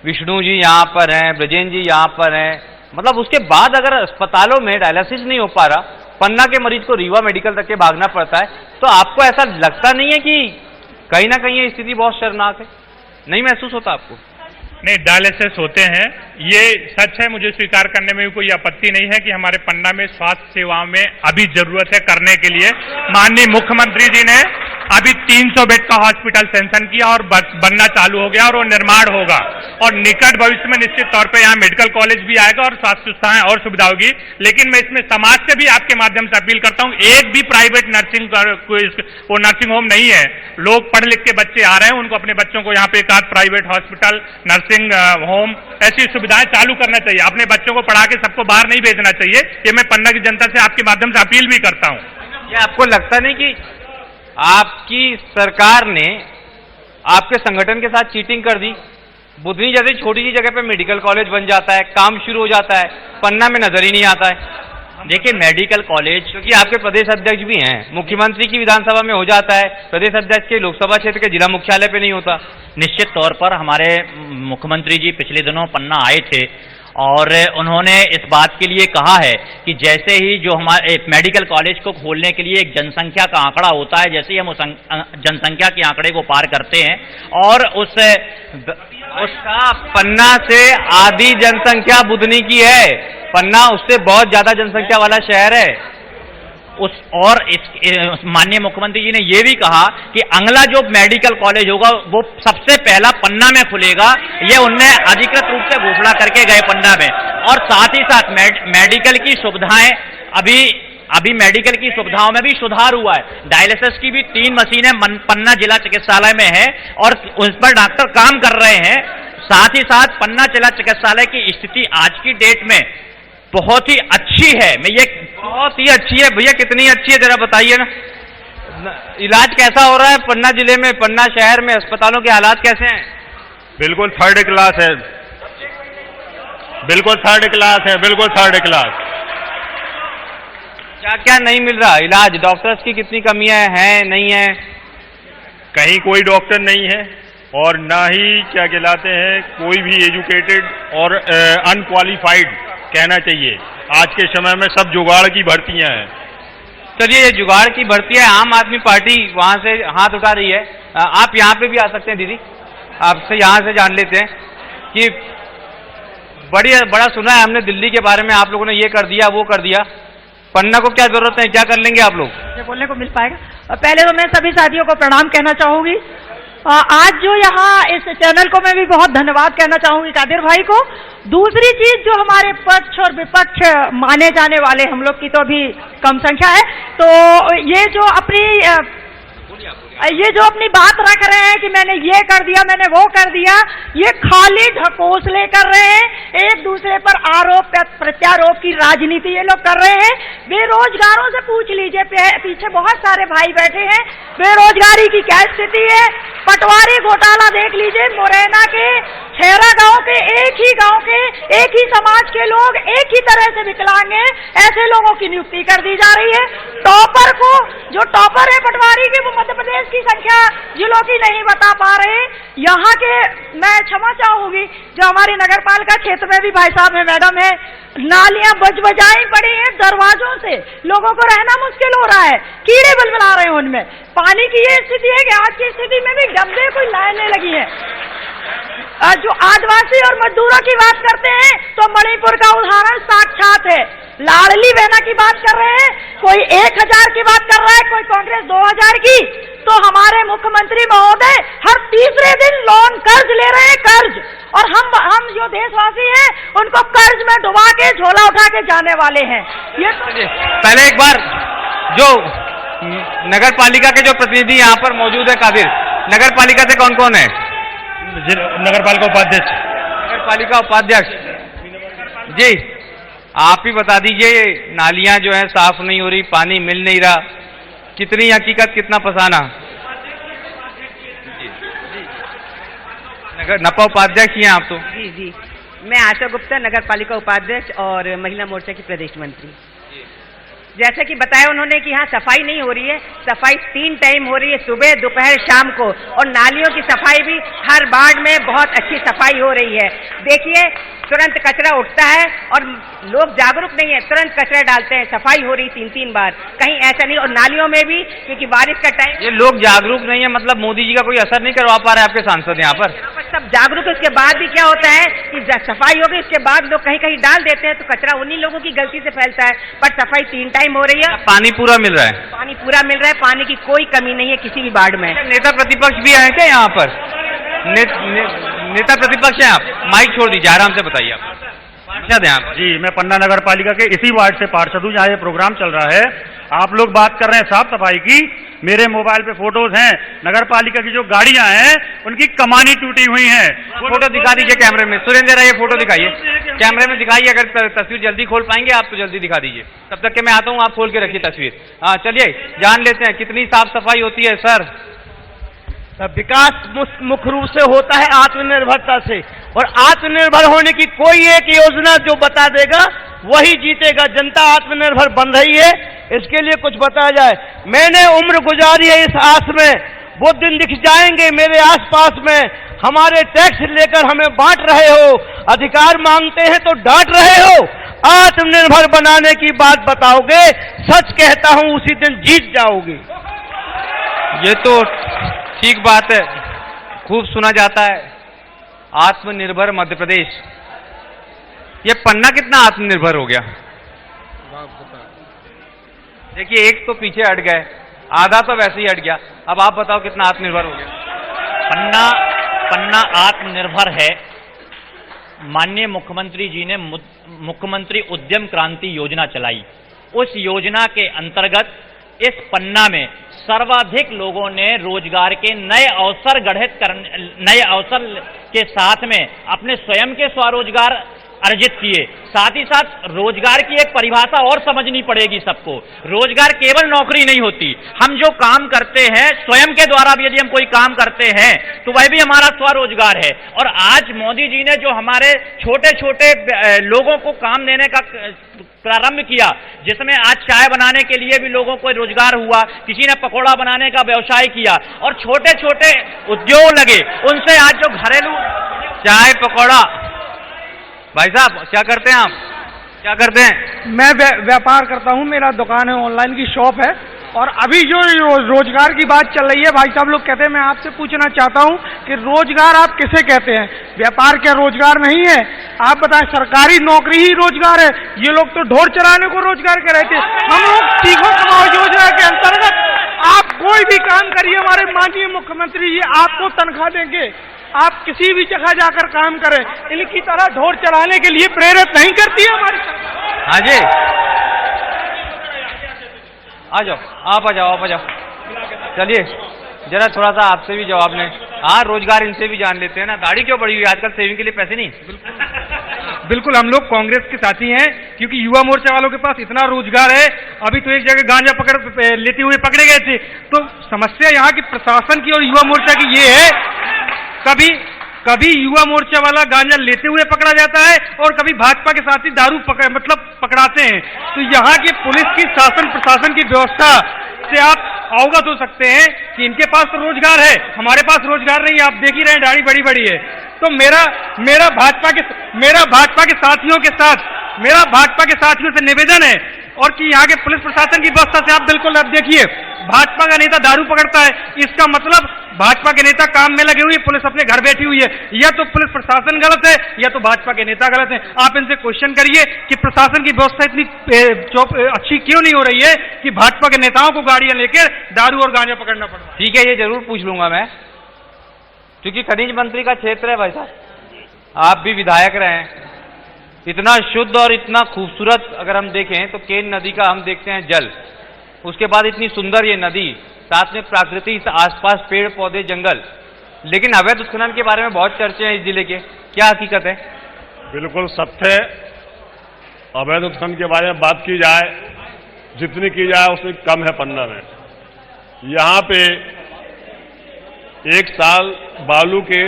विष्णु जी यहाँ पर हैं, ब्रजेन जी यहाँ पर हैं, मतलब उसके बाद अगर अस्पतालों में डायलिसिस नहीं हो पा रहा, पन्ना के मरीज को रीवा मेडिकल तक के भागना पड़ता है, तो आपको ऐसा लगता नहीं है कि कहीं ना कहीं ये स्थिति बहुत शर्मनाक है? नहीं महसूस होता आपको? नहीं, डायलिसिस होते हैं, ये सच है, मुझे स्वीकार करने में भी कोई आपत्ति नहीं है कि हमारे पन्ना में स्वास्थ्य सेवाओं में अभी जरूरत है करने के लिए। माननीय मुख्यमंत्री जी ने अभी 300 बेड का हॉस्पिटल सैंक्शन किया और बनना चालू हो गया और वो निर्माण होगा, और निकट भविष्य में निश्चित तौर पे यहाँ मेडिकल कॉलेज भी आएगा और स्वास्थ्य सुविधाएं और सुविधा होगी। लेकिन मैं इसमें समाज से भी आपके माध्यम से अपील करता हूँ, एक भी प्राइवेट नर्सिंग होम नहीं है। लोग पढ़ लिख के बच्चे आ रहे हैं, उनको अपने बच्चों को यहाँ पे एक आध प्राइवेट हॉस्पिटल, नर्सिंग होम, ऐसी सुविधाएं चालू करना चाहिए। अपने बच्चों को पढ़ा के सबको बाहर नहीं भेजना चाहिए। ये मैं पन्ना की जनता से आपके माध्यम से अपील भी करता हूँ। ये आपको लगता नहीं कि आपकी सरकार ने आपके संगठन के साथ चीटिंग कर दी? बुधनी जैसे छोटी सी जगह पे मेडिकल कॉलेज बन जाता है, काम शुरू हो जाता है, पन्ना में नजर ही नहीं आता है। देखिए मेडिकल कॉलेज, क्योंकि आपके प्रदेश अध्यक्ष भी हैं, मुख्यमंत्री की विधानसभा में हो जाता है, प्रदेश अध्यक्ष के लोकसभा क्षेत्र के जिला मुख्यालय पे नहीं होता। निश्चित तौर पर हमारे मुख्यमंत्री जी पिछले दिनों पन्ना आए थे और उन्होंने इस बात के लिए कहा है कि जैसे ही जो हमारे मेडिकल कॉलेज को खोलने के लिए एक जनसंख्या का आंकड़ा होता है, जैसे ही हम उस जनसंख्या के आंकड़े को पार करते हैं और उसका पन्ना से आधी जनसंख्या बुधनी की है, पन्ना उससे बहुत ज्यादा जनसंख्या वाला शहर है। माननीय मुख्यमंत्री जी ने यह भी कहा कि अगला जो मेडिकल कॉलेज होगा वो सबसे पहला पन्ना में खुलेगा, ये उनने अधिकृत रूप से घोषणा करके गए पन्ना में। और साथ ही साथ मेडिकल की सुविधाएं अभी मेडिकल की सुविधाओं में भी सुधार हुआ है। डायलिसिस की भी 3 मशीनें पन्ना जिला चिकित्सालय में है और उस पर डॉक्टर काम कर रहे हैं। साथ ही साथ पन्ना जिला चिकित्सालय की स्थिति आज की डेट में बहुत ही अच्छी है। बहुत ही अच्छी है भैया, कितनी अच्छी है जरा बताइए ना। इलाज कैसा हो रहा है पन्ना जिले में, पन्ना शहर में अस्पतालों के हालात कैसे हैं? बिल्कुल थर्ड क्लास है, बिल्कुल थर्ड क्लास है, बिल्कुल थर्ड क्लास। क्या क्या नहीं मिल रहा? इलाज, डॉक्टर्स की कितनी कमियां हैं, नहीं है? कहीं कोई डॉक्टर नहीं है और ना ही क्या कहलाते हैं कोई भी एजुकेटेड और अनक्वालिफाइड कहना चाहिए। आज के समय में सब जुगाड़ की भर्तियां हैं। चलिए, ये जुगाड़ की भर्ती है, आम आदमी पार्टी वहां से हाथ उठा रही है। आप यहाँ पे भी आ सकते हैं दीदी, आपसे यहाँ से जान लेते हैं कि बड़ा सुना है हमने दिल्ली के बारे में, आप लोगों ने ये कर दिया वो कर दिया, पन्ना को क्या जरूरत है, क्या कर लेंगे आप लोग? बोलने को मिल पाएगा। पहले तो मैं सभी साथियों को प्रणाम कहना चाहूंगी। आज जो यहाँ इस चैनल को मैं भी बहुत धन्यवाद कहना चाहूंगी कादिर भाई को। दूसरी चीज, जो हमारे पक्ष और विपक्ष माने जाने वाले हम लोग की तो अभी कम संख्या है, तो ये जो अपनी बात रख रहे हैं कि मैंने ये कर दिया, मैंने वो कर दिया, ये खाली ढकोसले कर रहे हैं। एक दूसरे पर आरोप प्रत्यारोप की राजनीति ये लोग कर रहे हैं। बेरोजगारों से पूछ लीजिए, पीछे बहुत सारे भाई बैठे हैं, बेरोजगारी की क्या स्थिति है। पटवारी घोटाला देख लीजिए, मुरैना के खैरा गांव के एक ही समाज के लोग एक ही तरह से विकलांग हैं, ऐसे लोगों की नियुक्ति कर दी जा रही है। टॉपर को, जो टॉपर है पटवारी के, वो मध्य प्रदेश की संख्या जिलों की नहीं बता पा रहे। यहाँ के, मैं क्षमा चाहूंगी, जो हमारी नगर पालिका क्षेत्र में भी भाई साहब है, मैडम है, नालियां बजाई पड़ी हैं, दरवाजों से लोगों को रहना मुश्किल हो रहा है, कीड़े बलबला रहे हैं उनमें। पानी की ये स्थिति है कि आज की स्थिति में भी डब्बे कोई लाइनें लगी है। जो आदिवासी और मजदूरों की बात करते हैं तो मणिपुर का उदाहरण साक्षात है। लाडली बहना की बात कर रहे हैं, कोई 1000 की बात कर रहा है, कोई कांग्रेस 2000 की। तो हमारे मुख्यमंत्री महोदय हर तीसरे दिन लोन कर्ज ले रहे हैं, कर्ज। और हम जो देशवासी हैं उनको कर्ज में डुबा के झोला उठा के जाने वाले हैं। ये पहले एक बार जो नगर पालिका के जो प्रतिनिधि यहाँ पर मौजूद है कादिर, नगर पालिका से कौन कौन है? नगर पालिका उपाध्यक्ष। नगर पालिका उपाध्यक्ष जी, आप ही बता दीजिए, नालियां जो है साफ नहीं हो रही, पानी मिल नहीं रहा, कितनी हकीकत कितना फसाना? नगर नपा उपाध्यक्ष हैं आप तो? जी, मैं आशा गुप्ता, नगर पालिका उपाध्यक्ष और महिला मोर्चा की प्रदेश मंत्री। जैसे कि बताया उन्होंने कि यहाँ सफाई नहीं हो रही है, सफाई 3 टाइम हो रही है, सुबह दोपहर शाम को, और नालियों की सफाई भी हर वार्ड में बहुत अच्छी सफाई हो रही है। देखिए, तुरंत कचरा उठता है और लोग जागरूक नहीं है, तुरंत कचरा डालते हैं, सफाई हो रही 3-3 बार, कहीं ऐसा नहीं। और नालियों में भी, क्योंकि बारिश का टाइम, ये लोग जागरूक नहीं है, मतलब मोदी जी का कोई असर नहीं करवा पा रहे आपके सांसद यहाँ पर? सब जागरूक, उसके बाद भी क्या होता है कि सफाई हो गई, उसके बाद लोग कहीं कहीं डाल देते हैं, तो कचरा उन्हीं लोगों की गलती से फैलता है। पर सफाई 3 टाइम हो रही है, पानी पूरा मिल रहा है, पानी पूरा मिल रहा है, पानी की कोई कमी नहीं है किसी भी वार्ड में। नेता प्रतिपक्ष भी है क्या यहाँ पर? नेता प्रतिपक्ष हैं आप? माइक छोड़ दीजिए, आराम से बताइए। आप पार्षद हैं आप? जी, मैं पन्ना नगर पालिका के इसी वार्ड से पार्षद हूँ जहाँ ये प्रोग्राम चल रहा है। आप लोग बात कर रहे हैं साफ सफाई की, मेरे मोबाइल पे फोटोज हैं, नगर पालिका की जो गाड़ियां हैं उनकी कमानी टूटी हुई हैं। फोटो दिखा दीजिए कैमरे में। सुरेंद्र, ये फोटो दिखाइए, कैमरे में दिखाइए। अगर तस्वीर जल्दी खोल पाएंगे आप तो जल्दी दिखा दीजिए, तब तक के मैं आता हूँ, आप खोल के रखिए तस्वीर। हाँ, चलिए जान लेते हैं कितनी साफ सफाई होती है सर। विकास मुख्य रूप से होता है आत्मनिर्भरता से, और आत्मनिर्भर होने की कोई एक योजना जो बता देगा वही जीतेगा। जनता आत्मनिर्भर बन रही है, इसके लिए कुछ बताया जाए। मैंने उम्र गुजारी है इस आस में, वो दिन दिख जाएंगे मेरे आसपास में। हमारे टैक्स लेकर हमें बांट रहे हो, अधिकार मांगते हैं तो डांट रहे हो। आत्मनिर्भर बनाने की बात बताओगे, सच कहता हूं उसी दिन जीत जाओगे। ये तो ठीक बात है, खूब सुना जाता है आत्मनिर्भर मध्य प्रदेश। ये पन्ना कितना आत्मनिर्भर हो गया? देखिए, एक तो पीछे हट गए, आधा तो वैसे ही हट गया। अब आप बताओ कितना आत्मनिर्भर हो गया? पन्ना आत्मनिर्भर है। माननीय मुख्यमंत्री जी ने मुख्यमंत्री उद्यम क्रांति योजना चलाई। उस योजना के अंतर्गत इस पन्ना में सर्वाधिक लोगों ने रोजगार के नए अवसर के साथ में अपने स्वयं के स्वरोजगार अर्जित किए। साथ ही साथ रोजगार की एक परिभाषा और समझनी पड़ेगी सबको। रोजगार केवल नौकरी नहीं होती, हम जो काम करते हैं स्वयं के द्वारा भी यदि हम कोई काम करते हैं तो वह भी हमारा स्वरोजगार है। और आज मोदी जी ने जो हमारे छोटे छोटे लोगों को काम देने का प्रारंभ किया, जिसमें आज चाय बनाने के लिए भी लोगों को रोजगार हुआ, किसी ने पकौड़ा बनाने का व्यवसाय किया और छोटे छोटे उद्योग लगे, उनसे आज जो घरेलू चाय पकौड़ा। भाई साहब, क्या करते हैं आप? क्या करते हैं? मैं व्यापार करता हूं, मेरा दुकान है, ऑनलाइन की शॉप है। और अभी जो रोजगार की बात चल रही है, भाई साहब लोग कहते हैं, मैं आपसे पूछना चाहता हूं कि रोजगार आप किसे कहते हैं? व्यापार क्या रोजगार नहीं है? आप बताएं, सरकारी नौकरी ही रोजगार है। ये लोग तो ढोर चराने को रोजगार कह रहे थे। हम लोग सीखो कमाओ योजना के अंतर्गत आप कोई भी काम करिए, हमारे माननीय मुख्यमंत्री जी आपको तनख्वाह देंगे। आप किसी भी जगह जाकर काम करें, इनकी तरह ढोर चढ़ाने के लिए प्रेरित नहीं करती है हमारी सरकार। हाँ जी, आ जाओ, आप आ जाओ। चलिए, जरा थोड़ा सा आपसे भी जवाब लें। हाँ, रोजगार इनसे भी जान लेते हैं ना। दाढ़ी क्यों बढ़ी हुई है आजकल? सेविंग के लिए पैसे नहीं? बिल्कुल, हम लोग कांग्रेस के साथी हैं, क्योंकि युवा मोर्चा वालों के पास इतना रोजगार है। अभी तो एक जगह गांजा लेते हुए पकड़े गए थे। तो समस्या यहाँ की प्रशासन की और युवा मोर्चा की ये है, कभी युवा मोर्चा वाला गांजा लेते हुए पकड़ा जाता है और कभी भाजपा के साथी दारू पकड़ाते हैं। तो यहाँ की पुलिस की शासन प्रशासन की व्यवस्था से आप अवगत हो सकते हैं कि इनके पास तो रोजगार है, हमारे पास रोजगार नहीं है। आप देख ही रहे हैं, दाढ़ी बड़ी बड़ी है। तो मेरा भाजपा के साथियों से निवेदन है, और कि यहाँ के पुलिस प्रशासन की व्यवस्था से आप बिल्कुल अब देखिए, भाजपा का नेता दारू पकड़ता है, इसका मतलब भाजपा के नेता काम में लगे हुए, पुलिस अपने घर बैठी हुई है। या तो पुलिस प्रशासन गलत है या तो भाजपा के नेता गलत है। आप इनसे क्वेश्चन करिए कि प्रशासन की व्यवस्था इतनी अच्छी क्यों नहीं हो रही है कि भाजपा के नेताओं को गाड़ियां लेकर दारू और गांजा पकड़ना पड़ रहा है। ठीक है, ये जरूर पूछ लूंगा मैं, क्योंकि खनिज मंत्री का क्षेत्र है। भाई साहब, आप भी विधायक रहे हैं। इतना शुद्ध और इतना खूबसूरत अगर हम देखें तो केन नदी का हम देखते हैं जल, उसके बाद इतनी सुंदर ये नदी, साथ में प्रकृति, आसपास पेड़ पौधे जंगल। लेकिन अवैध उत्खनन के बारे में बहुत चर्चे हैं इस जिले के, क्या हकीकत है? बिल्कुल सत्य है। अवैध उत्खनन के बारे में बात की जाए, जितनी की जाए उतनी कम है। पन्ना में यहाँ पे एक साल बालू के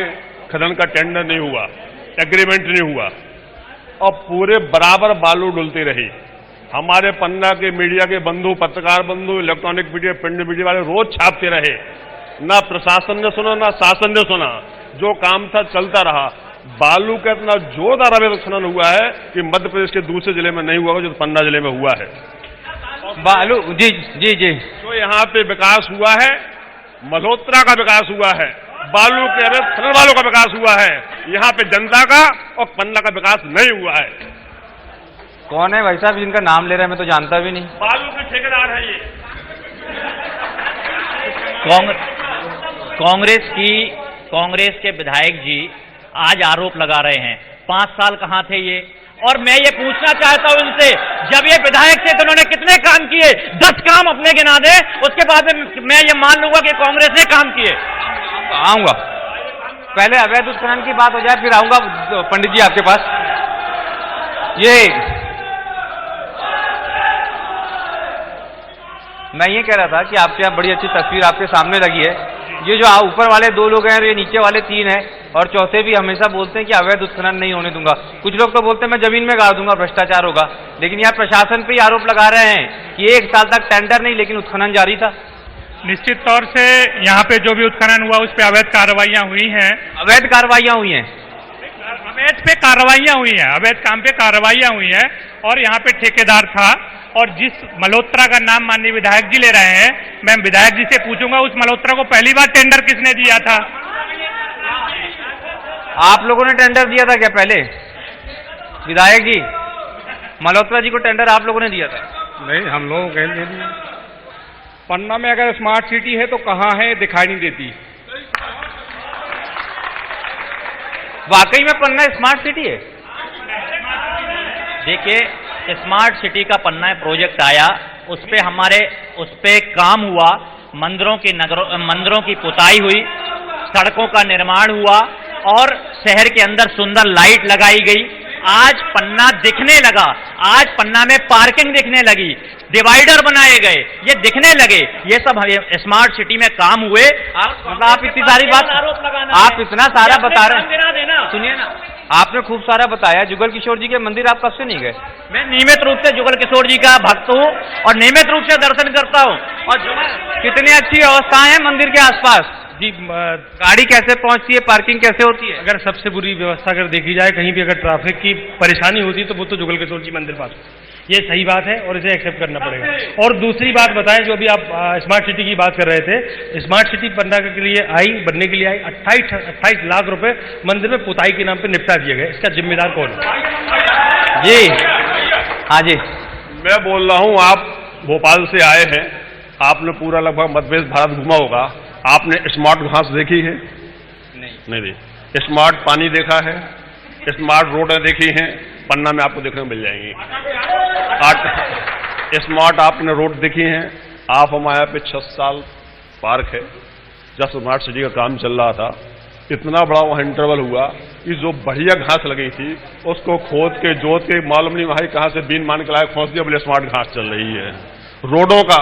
खनन का टेंडर नहीं हुआ, एग्रीमेंट नहीं हुआ, और पूरे बराबर बालू डुलती रही। हमारे पन्ना के मीडिया के बंधु, पत्रकार बंधु, इलेक्ट्रॉनिक मीडिया, प्रिंट मीडिया वाले रोज छापते रहे। ना प्रशासन ने सुना, ना शासन ने सुना। जो काम था चलता रहा। बालू का इतना जोरदार अवैध उत्खनन हुआ है कि मध्य प्रदेश के दूसरे जिले में नहीं हुआ, जो पन्ना जिले में हुआ है। बालू जी जी जी, जो यहाँ पे विकास हुआ है, मल्होत्रा का विकास हुआ है, बालू के अवैध खनन वालों का विकास हुआ है। यहाँ पे जनता का और पन्ना का विकास नहीं हुआ है। कौन है भाई साहब जिनका नाम ले रहे हैं? मैं तो जानता भी नहीं। बालू के ठेकेदार है ये। कांग्रेस के विधायक जी आज आरोप लगा रहे हैं, 5 साल कहां थे ये? और मैं ये पूछना चाहता हूं इनसे, जब ये विधायक थे तो उन्होंने कितने काम किए? 10 काम अपने गिना दे, उसके बाद मैं ये मान लूंगा कि कांग्रेस ने काम किए। आऊंगा, पहले अवैध उत्खनन की बात हो जाए, फिर आऊंगा पंडित जी आपके पास। मैं ये कह रहा था कि आपके यहाँ बड़ी अच्छी तस्वीर आपके सामने लगी है। ये जो ऊपर वाले 2 लोग हैं और ये नीचे वाले 3 हैं, और चौथे भी हमेशा बोलते हैं कि अवैध उत्खनन नहीं होने दूंगा। कुछ लोग तो बोलते हैं मैं जमीन में गाड़ दूंगा, भ्रष्टाचार होगा, लेकिन यहाँ प्रशासन पे ही आरोप लगा रहे हैं कि 1 साल तक टेंडर नहीं लेकिन उत्खनन जारी था। निश्चित तौर से यहाँ पे जो भी उत्खनन हुआ उस पे अवैध कार्रवाइयां हुई हैं। अवैध कार्रवाइयां हुई हैं, अवैध पे कार्रवाइयां हुई हैं, अवैध काम पे कार्रवाइयां हुई हैं। और यहाँ पे ठेकेदार था, और जिस मल्होत्रा का नाम माननीय विधायक जी ले रहे हैं, मैं विधायक जी से पूछूंगा उस मल्होत्रा को पहली बार टेंडर किसने दिया था? आप लोगों ने टेंडर दिया था क्या पहले? विधायक जी, मल्होत्रा जी को टेंडर आप लोगों ने दिया था? नहीं, हम लोग कह दिया। पन्ना में अगर स्मार्ट सिटी है तो कहाँ है, दिखाई नहीं देती। वाकई में पन्ना स्मार्ट सिटी है? देखिए, स्मार्ट सिटी का पन्ना प्रोजेक्ट आया, उस पे काम हुआ, मंदिरों की पुताई हुई, सड़कों का निर्माण हुआ और शहर के अंदर सुंदर लाइट लगाई गई। आज पन्ना दिखने लगा, आज पन्ना में पार्किंग दिखने लगी, डिवाइडर बनाए गए, ये दिखने लगे, ये सब स्मार्ट सिटी में काम हुए। आप इतनी सारी बात, आप इतना सारा बता रहे हैं, सुनिए ना, आपने खूब सारा बताया। जुगल किशोर जी के मंदिर आप कब से नहीं गए? मैं नियमित रूप से जुगल किशोर जी का भक्त हूँ और नियमित रूप से दर्शन करता हूँ। और कितनी अच्छी व्यवस्थाएं हैं मंदिर के आसपास जी। गाड़ी कैसे पहुंचती है, पार्किंग कैसे होती है? अगर सबसे बुरी व्यवस्था अगर देखी जाए, कहीं भी अगर ट्रैफिक की परेशानी होती है तो वो तो जुगल किशोर जी मंदिर पास, ये सही बात है और इसे एक्सेप्ट करना पड़ेगा। और दूसरी बात बताएं, जो अभी आप स्मार्ट सिटी की बात कर रहे थे, स्मार्ट सिटी पन्ना के लिए बनने के लिए आई 28 लाख रुपए मंदिर में पुताई के नाम पे निपटा दिए गए। इसका जिम्मेदार कौन है? जी हाँ जी, मैं बोल रहा हूं, आप भोपाल से आए हैं, आपने पूरा लगभग मध्य भारत घूमा होगा, आपने स्मार्ट घास देखी है? नहीं। स्मार्ट पानी देखा है? स्मार्ट रोडें देखी हैं? पन्ना में आपको देखने को मिल जाएंगी। स्मार्ट आपने रोड देखी हैं? आप हमारे पे 6 साल पार्क है, जब स्मार्ट सिटी का काम चल रहा था, इतना बड़ा वहाँ इंटरवल हुआ कि जो बढ़िया घास लगी थी उसको खोद के जोत के मालूम नहीं भाई कहाँ से बीन मान के लाए खोद दिया, बोले स्मार्ट घास चल रही है। रोडों का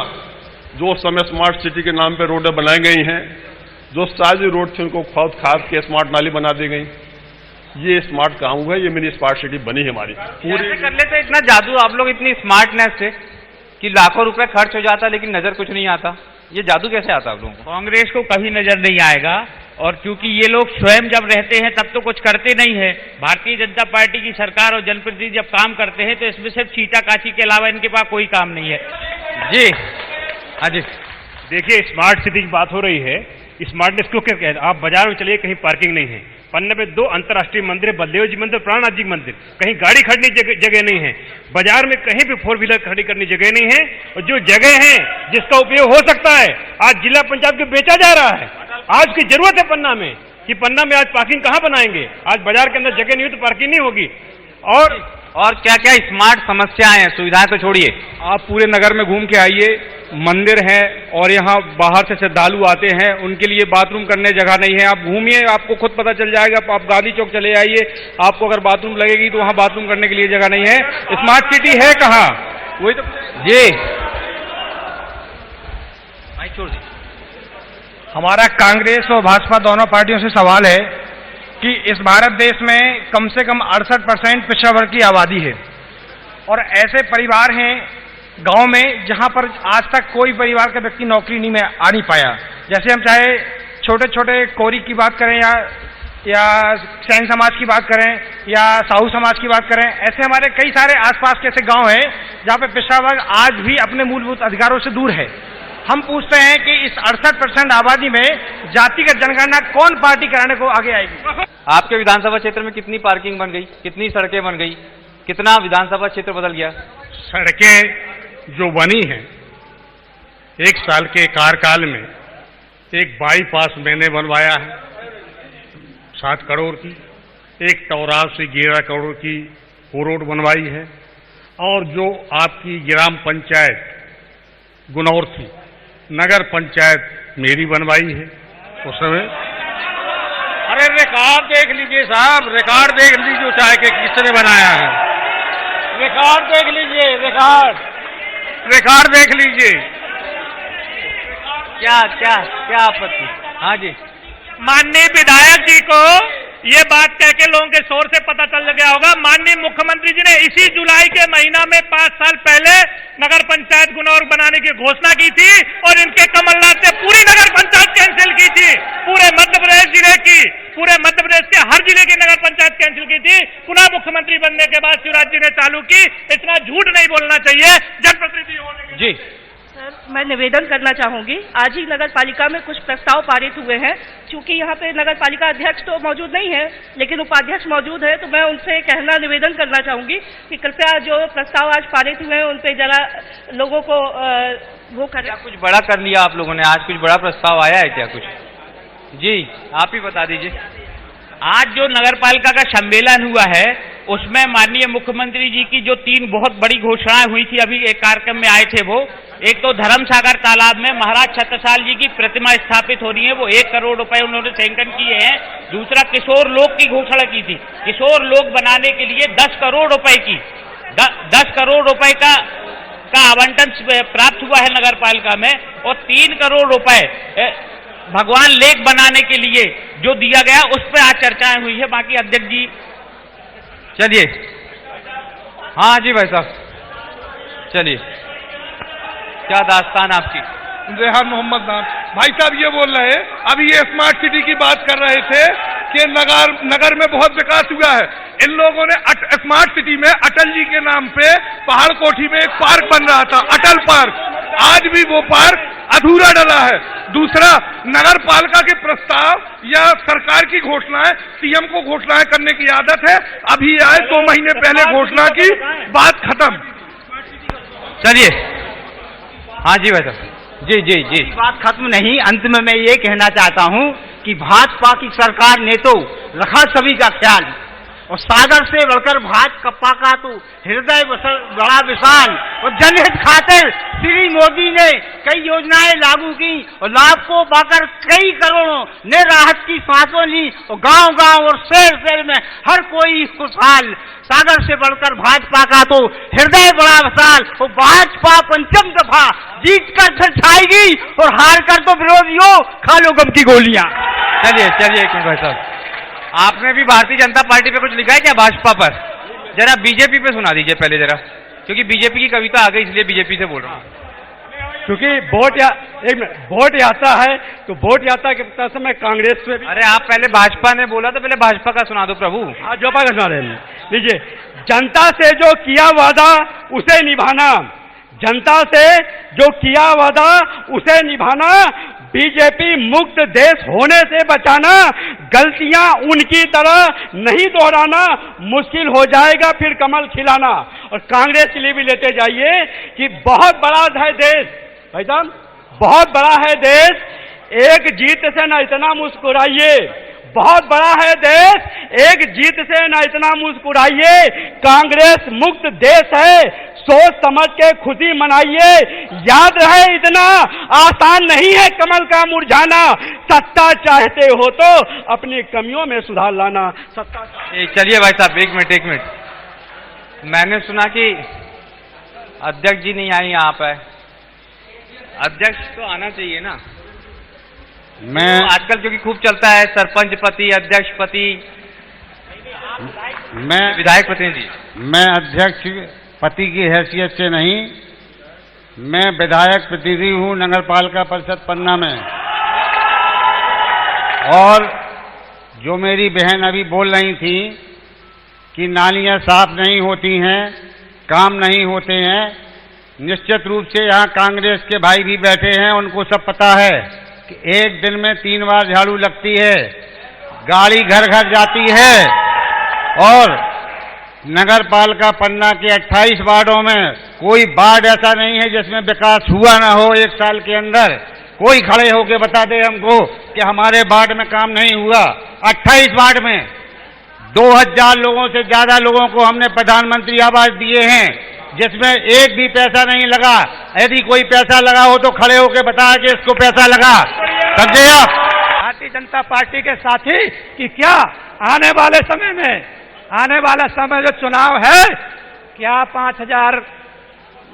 जो समय स्मार्ट सिटी के नाम पे रोडें बनाई गई हैं, जो सारी रोड थी उनको खोद खाद के स्मार्ट नाली बना दी गई। ये स्मार्ट काम हुआ है, ये मिनी स्मार्ट सिटी बनी है हमारी पूरी। कर लेते इतना जादू आप लोग, इतनी स्मार्टनेस से कि लाखों रुपए खर्च हो जाता लेकिन नजर कुछ नहीं आता, ये जादू कैसे आता आप लोगों को? कांग्रेस को कभी नजर नहीं आएगा, और क्योंकि ये लोग स्वयं जब रहते हैं तब तो कुछ करते नहीं है। भारतीय जनता पार्टी की सरकार और जनप्रतिनिधि जब काम करते हैं तो इसमें सिर्फ छींटाकाशी के अलावा इनके पास कोई काम नहीं है। जी हाँ जी, देखिए, स्मार्ट सिटी की बात हो रही है, स्मार्टनेस क्यों कहते हैं? आप बाजार में चलिए, कहीं पार्किंग नहीं है। पन्ना में 2 अंतर्राष्ट्रीय मंदिर, बलदेव जी मंदिर, प्राणनाथ जी मंदिर, कहीं गाड़ी खड़ने जगह नहीं है। बाजार में कहीं भी 4 व्हीलर खड़ी करने जगह नहीं है, और जो जगह है जिसका उपयोग हो सकता है आज जिला पंचायत को बेचा जा रहा है। आज की जरूरत है पन्ना में कि पन्ना में आज पार्किंग कहाँ बनाएंगे? आज बाजार के अंदर जगह नहीं हो तो पार्किंग नहीं होगी। और क्या क्या स्मार्ट समस्याएं हैं, सुविधाएं तो छोड़िए, आप पूरे नगर में घूम के आइए, मंदिर है और यहाँ बाहर से श्रद्धालु आते हैं, उनके लिए बाथरूम करने जगह नहीं है। आप घूमिए, आपको खुद पता चल जाएगा। आप गांधी चौक चले आइए, आपको अगर बाथरूम लगेगी तो वहाँ बाथरूम करने के लिए जगह नहीं है। स्मार्ट सिटी है कहाँ? वही तो जी। हमारा कांग्रेस और भाजपा दोनों पार्टियों से सवाल है कि इस भारत देश में कम से कम 68% पिछड़ा वर्ग की आबादी है, और ऐसे परिवार हैं गांव में जहां पर आज तक कोई परिवार का व्यक्ति नौकरी नहीं में आ नहीं पाया। जैसे हम चाहे छोटे छोटे कोरी की बात करें या सैन समाज की बात करें या साहू समाज की बात करें, ऐसे हमारे कई सारे आसपास के ऐसे गांव हैं जहां पे पिछड़ा वर्ग आज भी अपने मूलभूत अधिकारों से दूर है। हम पूछते हैं कि इस 68% आबादी में जातिगत जनगणना कौन पार्टी कराने को आगे आएगी? आपके विधानसभा क्षेत्र में कितनी पार्किंग बन गई, कितनी सड़कें बन गई, कितना विधानसभा क्षेत्र बदल गया? सड़कें जो बनी हैं 1 साल के कार्यकाल में, एक बाईपास मैंने बनवाया है 7 करोड़ की, एक 84-11 करोड़ की वो रोड बनवाई है, और जो आपकी ग्राम पंचायत गुनौर थी, नगर पंचायत मेरी बनवाई है उस समय। अरे रिकॉर्ड देख लीजिए साहब, रिकॉर्ड देख लीजिए चाहे कि किसने बनाया है, रिकॉर्ड देख लीजिए, रिकॉर्ड देख लीजिए। क्या क्या क्या आपत्ति? हाँ जी, माननीय विधायक जी को ये बात कह के लोगों के शोर से पता चल गया होगा। माननीय मुख्यमंत्री जी ने इसी जुलाई के महीना में 5 साल पहले नगर पंचायत गुणवत्ता बनाने की घोषणा की थी और इनके कमलनाथ ने पूरी नगर पंचायत कैंसिल की थी। पूरे मध्य प्रदेश जिले की, पूरे मध्य प्रदेश के हर जिले की नगर पंचायत कैंसिल की थी। पुनः मुख्यमंत्री बनने के बाद शिवराज जी ने चालू की। इतना झूठ नहीं बोलना चाहिए जनप्रतिनिधि होने के। जी सर, मैं निवेदन करना चाहूंगी। आज ही नगर पालिका में कुछ प्रस्ताव पारित हुए हैं। चूंकि यहाँ पे नगर पालिका अध्यक्ष तो मौजूद नहीं है, लेकिन उपाध्यक्ष मौजूद है, तो मैं उनसे कहना निवेदन करना चाहूंगी कि कृपया जो प्रस्ताव आज पारित हुए हैं उन पे जरा लोगों को वो करें। कुछ बड़ा कर लिया आप लोगों ने? आज कुछ बड़ा प्रस्ताव आया है क्या? कुछ जी आप ही बता दीजिए। आज जो नगरपालिका का सम्मेलन हुआ है उसमें माननीय मुख्यमंत्री जी की जो 3 बहुत बड़ी घोषणाएं हुई थी, अभी एक कार्यक्रम में आए थे वो। एक तो धर्मसागर तालाब में महाराज छत्रसाल जी की प्रतिमा स्थापित हो रही है, वो 1 करोड़ रुपए उन्होंने सैंक्शन किए हैं। दूसरा किशोर लोक की घोषणा की थी, किशोर लोक बनाने के लिए 10 करोड़ रुपए की 10 करोड़ रुपए का आवंटन प्राप्त हुआ है नगरपालिका में। और 3 करोड़ रुपए भगवान लेक बनाने के लिए जो दिया गया उस पर आज चर्चाएं हुई है। बाकी अध्यक्ष जी चलिए। हाँ जी भाई साहब चलिए, क्या दास्तान आपकी? रेहान मोहम्मद नाम। भाई साहब ये बोल रहे हैं, अभी ये स्मार्ट सिटी की बात कर रहे थे कि नगर में बहुत विकास हुआ है। इन लोगों ने स्मार्ट सिटी में अटल जी के नाम पे पहाड़ कोठी में एक पार्क बन रहा था, अटल पार्क। आज भी वो पार्क अधूरा डला है। दूसरा, नगर पालिका के प्रस्ताव या सरकार की घोषणाएं, सीएम को घोषणाएं करने की आदत है। अभी आए 2 महीने पहले घोषणा की, बात खत्म। चलिए। हाँ जी भाई साहब। जी जी जी, बात खत्म नहीं। अंत में मैं ये कहना चाहता हूँ कि भाजपा की सरकार ने तो रखा सभी का ख्याल, और सागर से बढ़कर भाजपा का तो हृदय बड़ा विशाल। और जनहित खातिर श्री मोदी ने कई योजनाएं लागू की और लाभ को पाकर कई करोड़ों ने राहत की सांसों ली, और गांव-गांव और शहर-शहर में हर कोई खुशहाल। सागर से बढ़कर भाजपा का तो हृदय बड़ा विशाल, और भाजपा 5वीं दफा जीत कर फिर छाएगी, और हार कर तो विरोधियों खा लो गम की गोलियां। चलिए चलिए एक मिनट भाई साहब, आपने भी भारतीय जनता पार्टी पे कुछ लिखा है क्या? भाजपा पर जरा बीजेपी पे सुना दीजिए पहले जरा, क्योंकि बीजेपी की कविता आ गई इसलिए बीजेपी से बोल रहा हूँ। क्योंकि वोट आता है तो वोट आता के समय कांग्रेस में भी। अरे आप पहले भाजपा ने बोला तो पहले भाजपा का सुना दो प्रभु। हाँ जो सुना रहे हैं, लीजिए। जनता से जो किया वादा उसे निभाना, जनता से जो किया वादा उसे निभाना, बीजेपी मुक्त देश होने से बचाना, गलतियां उनकी तरह नहीं दोहराना, मुश्किल हो जाएगा फिर कमल खिलाना। और कांग्रेस के लिए भी लेते जाइए कि बहुत बड़ा है देश, भाई साहब बहुत बड़ा है देश, एक जीत से न इतना मुस्कुराइए। बहुत बड़ा है देश, एक जीत से न इतना मुस्कुराइए। कांग्रेस मुक्त देश है, सोच समझ के खुशी मनाइए। याद रहे इतना आसान नहीं है कमल का मुरझाना, सत्ता चाहते हो तो अपनी कमियों में सुधार लाना। सत्ता चलिए भाई साहब एक मिनट, मैंने सुना कि अध्यक्ष जी नहीं आए यहाँ पे। अध्यक्ष तो आना चाहिए ना। मैं तो आजकल क्योंकि खूब चलता है सरपंच पति, अध्यक्ष पति, मैं विधायक प्रतिनिधि। मैं अध्यक्ष पति की हैसियत से नहीं, मैं विधायक प्रतिनिधि हूँ नगरपालिका परिषद पन्ना में। और जो मेरी बहन अभी बोल रही थी कि नालियां साफ नहीं होती हैं, काम नहीं होते हैं, निश्चित रूप से यहाँ कांग्रेस के भाई भी बैठे हैं, उनको सब पता है कि एक दिन में 3 बार झाड़ू लगती है, गाड़ी घर घर जाती है। और नगर पालिका पन्ना के 28 वार्डों में कोई वार्ड ऐसा नहीं है जिसमें विकास हुआ ना हो 1 साल के अंदर। कोई खड़े होके बता दे हमको कि हमारे वार्ड में काम नहीं हुआ। 28 वार्ड में 2000 लोगों से ज्यादा लोगों को हमने प्रधानमंत्री आवास दिए हैं, जिसमें एक भी पैसा नहीं लगा। यदि कोई पैसा लगा हो तो खड़े होके बताया कि इसको पैसा लगा। समझे आप? भारतीय जनता पार्टी के साथी कि क्या आने वाले समय जो चुनाव है, क्या 5000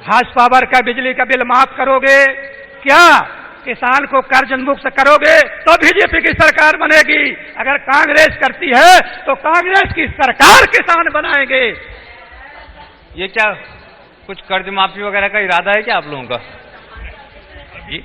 हार्स पावर का बिजली का बिल माफ करोगे? क्या किसान को कर्ज मुक्त करोगे तो बीजेपी की सरकार बनेगी। अगर कांग्रेस करती है तो कांग्रेस की सरकार किसान बनाएंगे। ये क्या कुछ कर्ज माफी वगैरह का इरादा है क्या आप लोगों का? जी,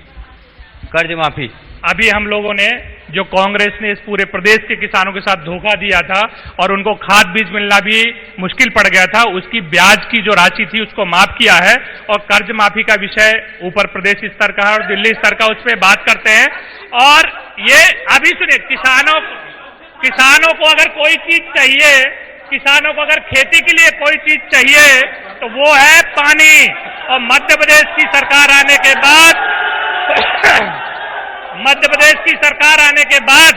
कर्ज माफी अभी हम लोगों ने जो कांग्रेस ने इस पूरे प्रदेश के किसानों के साथ धोखा दिया था और उनको खाद बीज मिलना भी मुश्किल पड़ गया था, उसकी ब्याज की जो राशि थी उसको माफ किया है। और कर्ज माफी का विषय ऊपर प्रदेश स्तर का है और दिल्ली स्तर का, उस पर बात करते हैं। और ये अभी सुनिए, किसानों को अगर कोई चीज चाहिए, किसानों को अगर खेती के लिए कोई चीज चाहिए तो वो है पानी। और मध्य प्रदेश की सरकार आने के बाद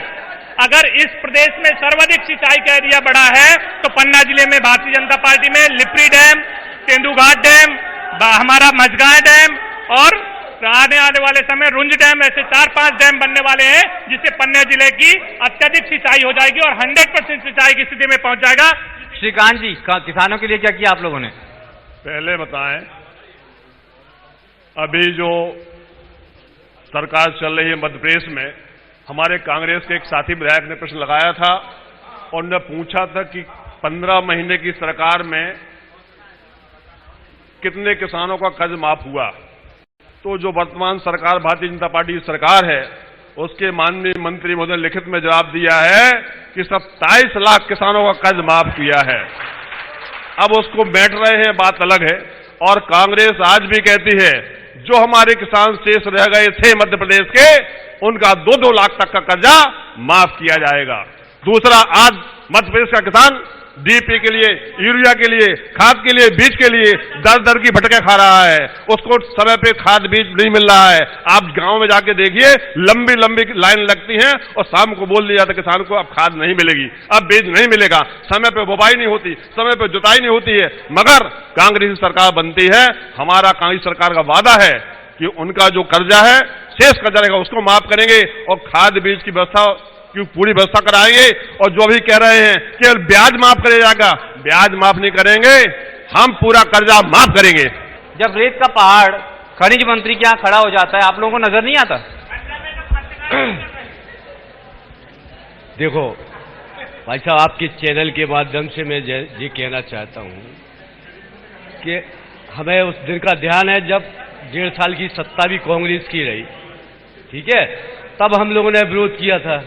अगर इस प्रदेश में सर्वाधिक सिंचाई का एरिया बढ़ा है तो पन्ना जिले में भारतीय जनता पार्टी में लिपरी डैम, तेंदुघाट डैम, हमारा मझगांव डैम और आने वाले समय रुंज डैम, ऐसे 4-5 डैम बनने वाले हैं जिससे पन्ना जिले की अत्यधिक सिंचाई हो जाएगी और 100% सिंचाई की स्थिति में पहुंच जाएगा। श्रीकांत जी, किसानों के लिए क्या किया आप लोगों ने? पहले बताएं, अभी जो सरकार चल रही है मध्य प्रदेश में, हमारे कांग्रेस के एक साथी विधायक ने प्रश्न लगाया था और उन्होंने पूछा था कि 15 महीने की सरकार में कितने किसानों का कर्ज माफ हुआ। तो जो वर्तमान सरकार भारतीय जनता पार्टी की सरकार है, उसके माननीय मंत्री महोदय ने लिखित में जवाब दिया है कि 27 लाख किसानों का कर्ज माफ किया है। अब उसको बैठ रहे हैं, बात अलग है। और कांग्रेस आज भी कहती है जो हमारे किसान शेष रह गए थे मध्य प्रदेश के, उनका 2-2 लाख तक का कर्जा माफ किया जाएगा। दूसरा, आज मध्य प्रदेश का किसान डीपी के लिए, यूरिया के लिए, खाद के लिए, बीज के लिए दर की भटके खा रहा है। उसको समय पे खाद बीज नहीं मिल रहा है। आप गांव में जाके देखिए, लंबी लंबी लाइन लगती है और शाम को बोल दिया जाता है किसान को अब खाद नहीं मिलेगी, अब बीज नहीं मिलेगा, समय पे बुवाई नहीं होती, समय पे जुताई नहीं होती है। मगर कांग्रेस सरकार बनती है, हमारा कांग्रेस सरकार का वादा है कि उनका जो कर्जा है, शेष कर्जा रहेगा, उसको माफ करेंगे और खाद बीज की व्यवस्था की पूरी व्यवस्था कराएंगे। और जो अभी कह रहे हैं कि ब्याज माफ करे जाएगा, ब्याज माफ नहीं करेंगे, हम पूरा कर्जा माफ करेंगे। जब रेत का पहाड़ खनिज मंत्री के यहाँ खड़ा हो जाता है, आप लोगों को नजर नहीं आता? देखो भाई साहब, आपके चैनल के माध्यम से मैं ये कहना चाहता हूं कि हमें उस दिन का ध्यान है जब 1.5 साल की सत्ता भी कांग्रेस की रही, ठीक है, तब हम लोगों ने विरोध किया था।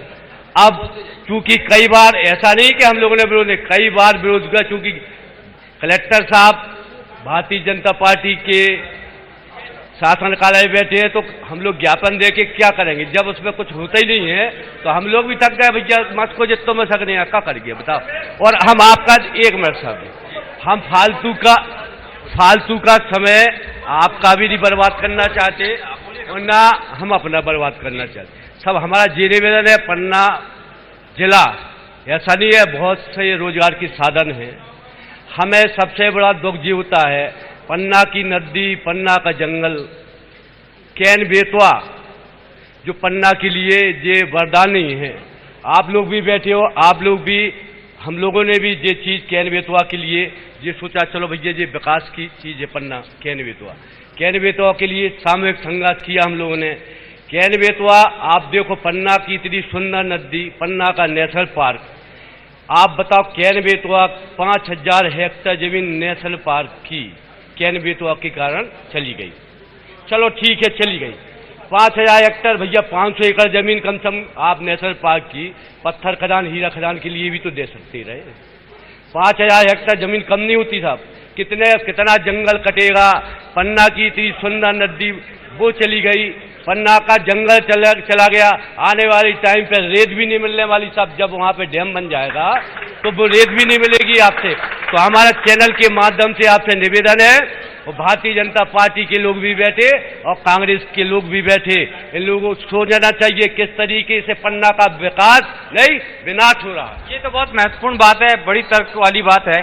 अब चूंकि कई बार ऐसा नहीं कि हम लोगों ने विरोध नहीं, कई बार विरोध किया, चूंकि कलेक्टर साहब भारतीय जनता पार्टी के शासन कार्यालय बैठे हैं तो हम लोग ज्ञापन दे के क्या करेंगे, जब उसमें कुछ होता ही नहीं है तो हम लोग भी थक गए, भैया मत को जितो में सक नहीं, क्या करेंगे बताओ। और हम आपका एक मिनट साहब, हम फालतू का समय आपका भी नहीं बर्बाद करना चाहते और ना हम अपना बर्बाद करना चाहते। सब हमारा ये निवेदन है, पन्ना जिला ऐसा नहीं है, बहुत से रोजगार की साधन है। हमें सबसे बड़ा दुख जी होता है पन्ना की नदी, पन्ना का जंगल, कैन बेतवा जो पन्ना के लिए ये वरदानी है। आप लोग भी बैठे हो, आप लोग भी, हम लोगों ने भी ये चीज कैन बेतवा के लिए ये सोचा, चलो भैया ये विकास की चीज है पन्ना कैन बेतवा। कैन बेतवा के लिए सामूहिक संघर्ष किया हम लोगों ने। कैन बेतवा, आप देखो पन्ना की इतनी सुंदर नदी, पन्ना का नेशनल पार्क, आप बताओ कैन बेतवा 5000 हेक्टेयर जमीन नेशनल पार्क की कैन बेतवा के कारण चली गई। चलो ठीक है, चली गई 5000 हेक्टेयर, भैया 500 एकड़ जमीन कम से कम आप नेशनल पार्क की पत्थर खदान, हीरा खदान के लिए भी तो दे सकते रहे। 5000 हेक्टेयर जमीन कम नहीं होती साहब, कितना जंगल कटेगा। पन्ना की इतनी सुंदर नदी वो चली गई, पन्ना का जंगल चला गया। आने वाली टाइम पे रेत भी नहीं मिलने वाली साहब, जब वहां पे डैम बन जाएगा तो वो रेत भी नहीं मिलेगी आपसे। तो हमारा चैनल के माध्यम से आपसे निवेदन है, और भारतीय जनता पार्टी के लोग भी बैठे और कांग्रेस के लोग भी बैठे, इन लोगों को सोचना चाहिए किस तरीके से पन्ना का विकास नहीं विनाश हो रहा। ये तो बहुत महत्वपूर्ण बात है, बड़ी तर्क वाली बात है।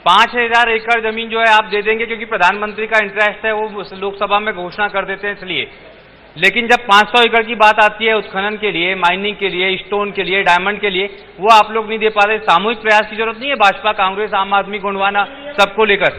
5000 एकड़ जमीन जो है आप दे देंगे क्योंकि प्रधानमंत्री का इंटरेस्ट है, वो लोकसभा में घोषणा कर देते हैं इसलिए। लेकिन जब 500 एकड़ की बात आती है उत्खनन के लिए, माइनिंग के लिए, स्टोन के लिए, डायमंड के लिए, वो आप लोग नहीं दे पा रहे। सामूहिक प्रयास की जरूरत नहीं है, भाजपा, कांग्रेस, आम आदमी, गोंडवाना सबको लेकर?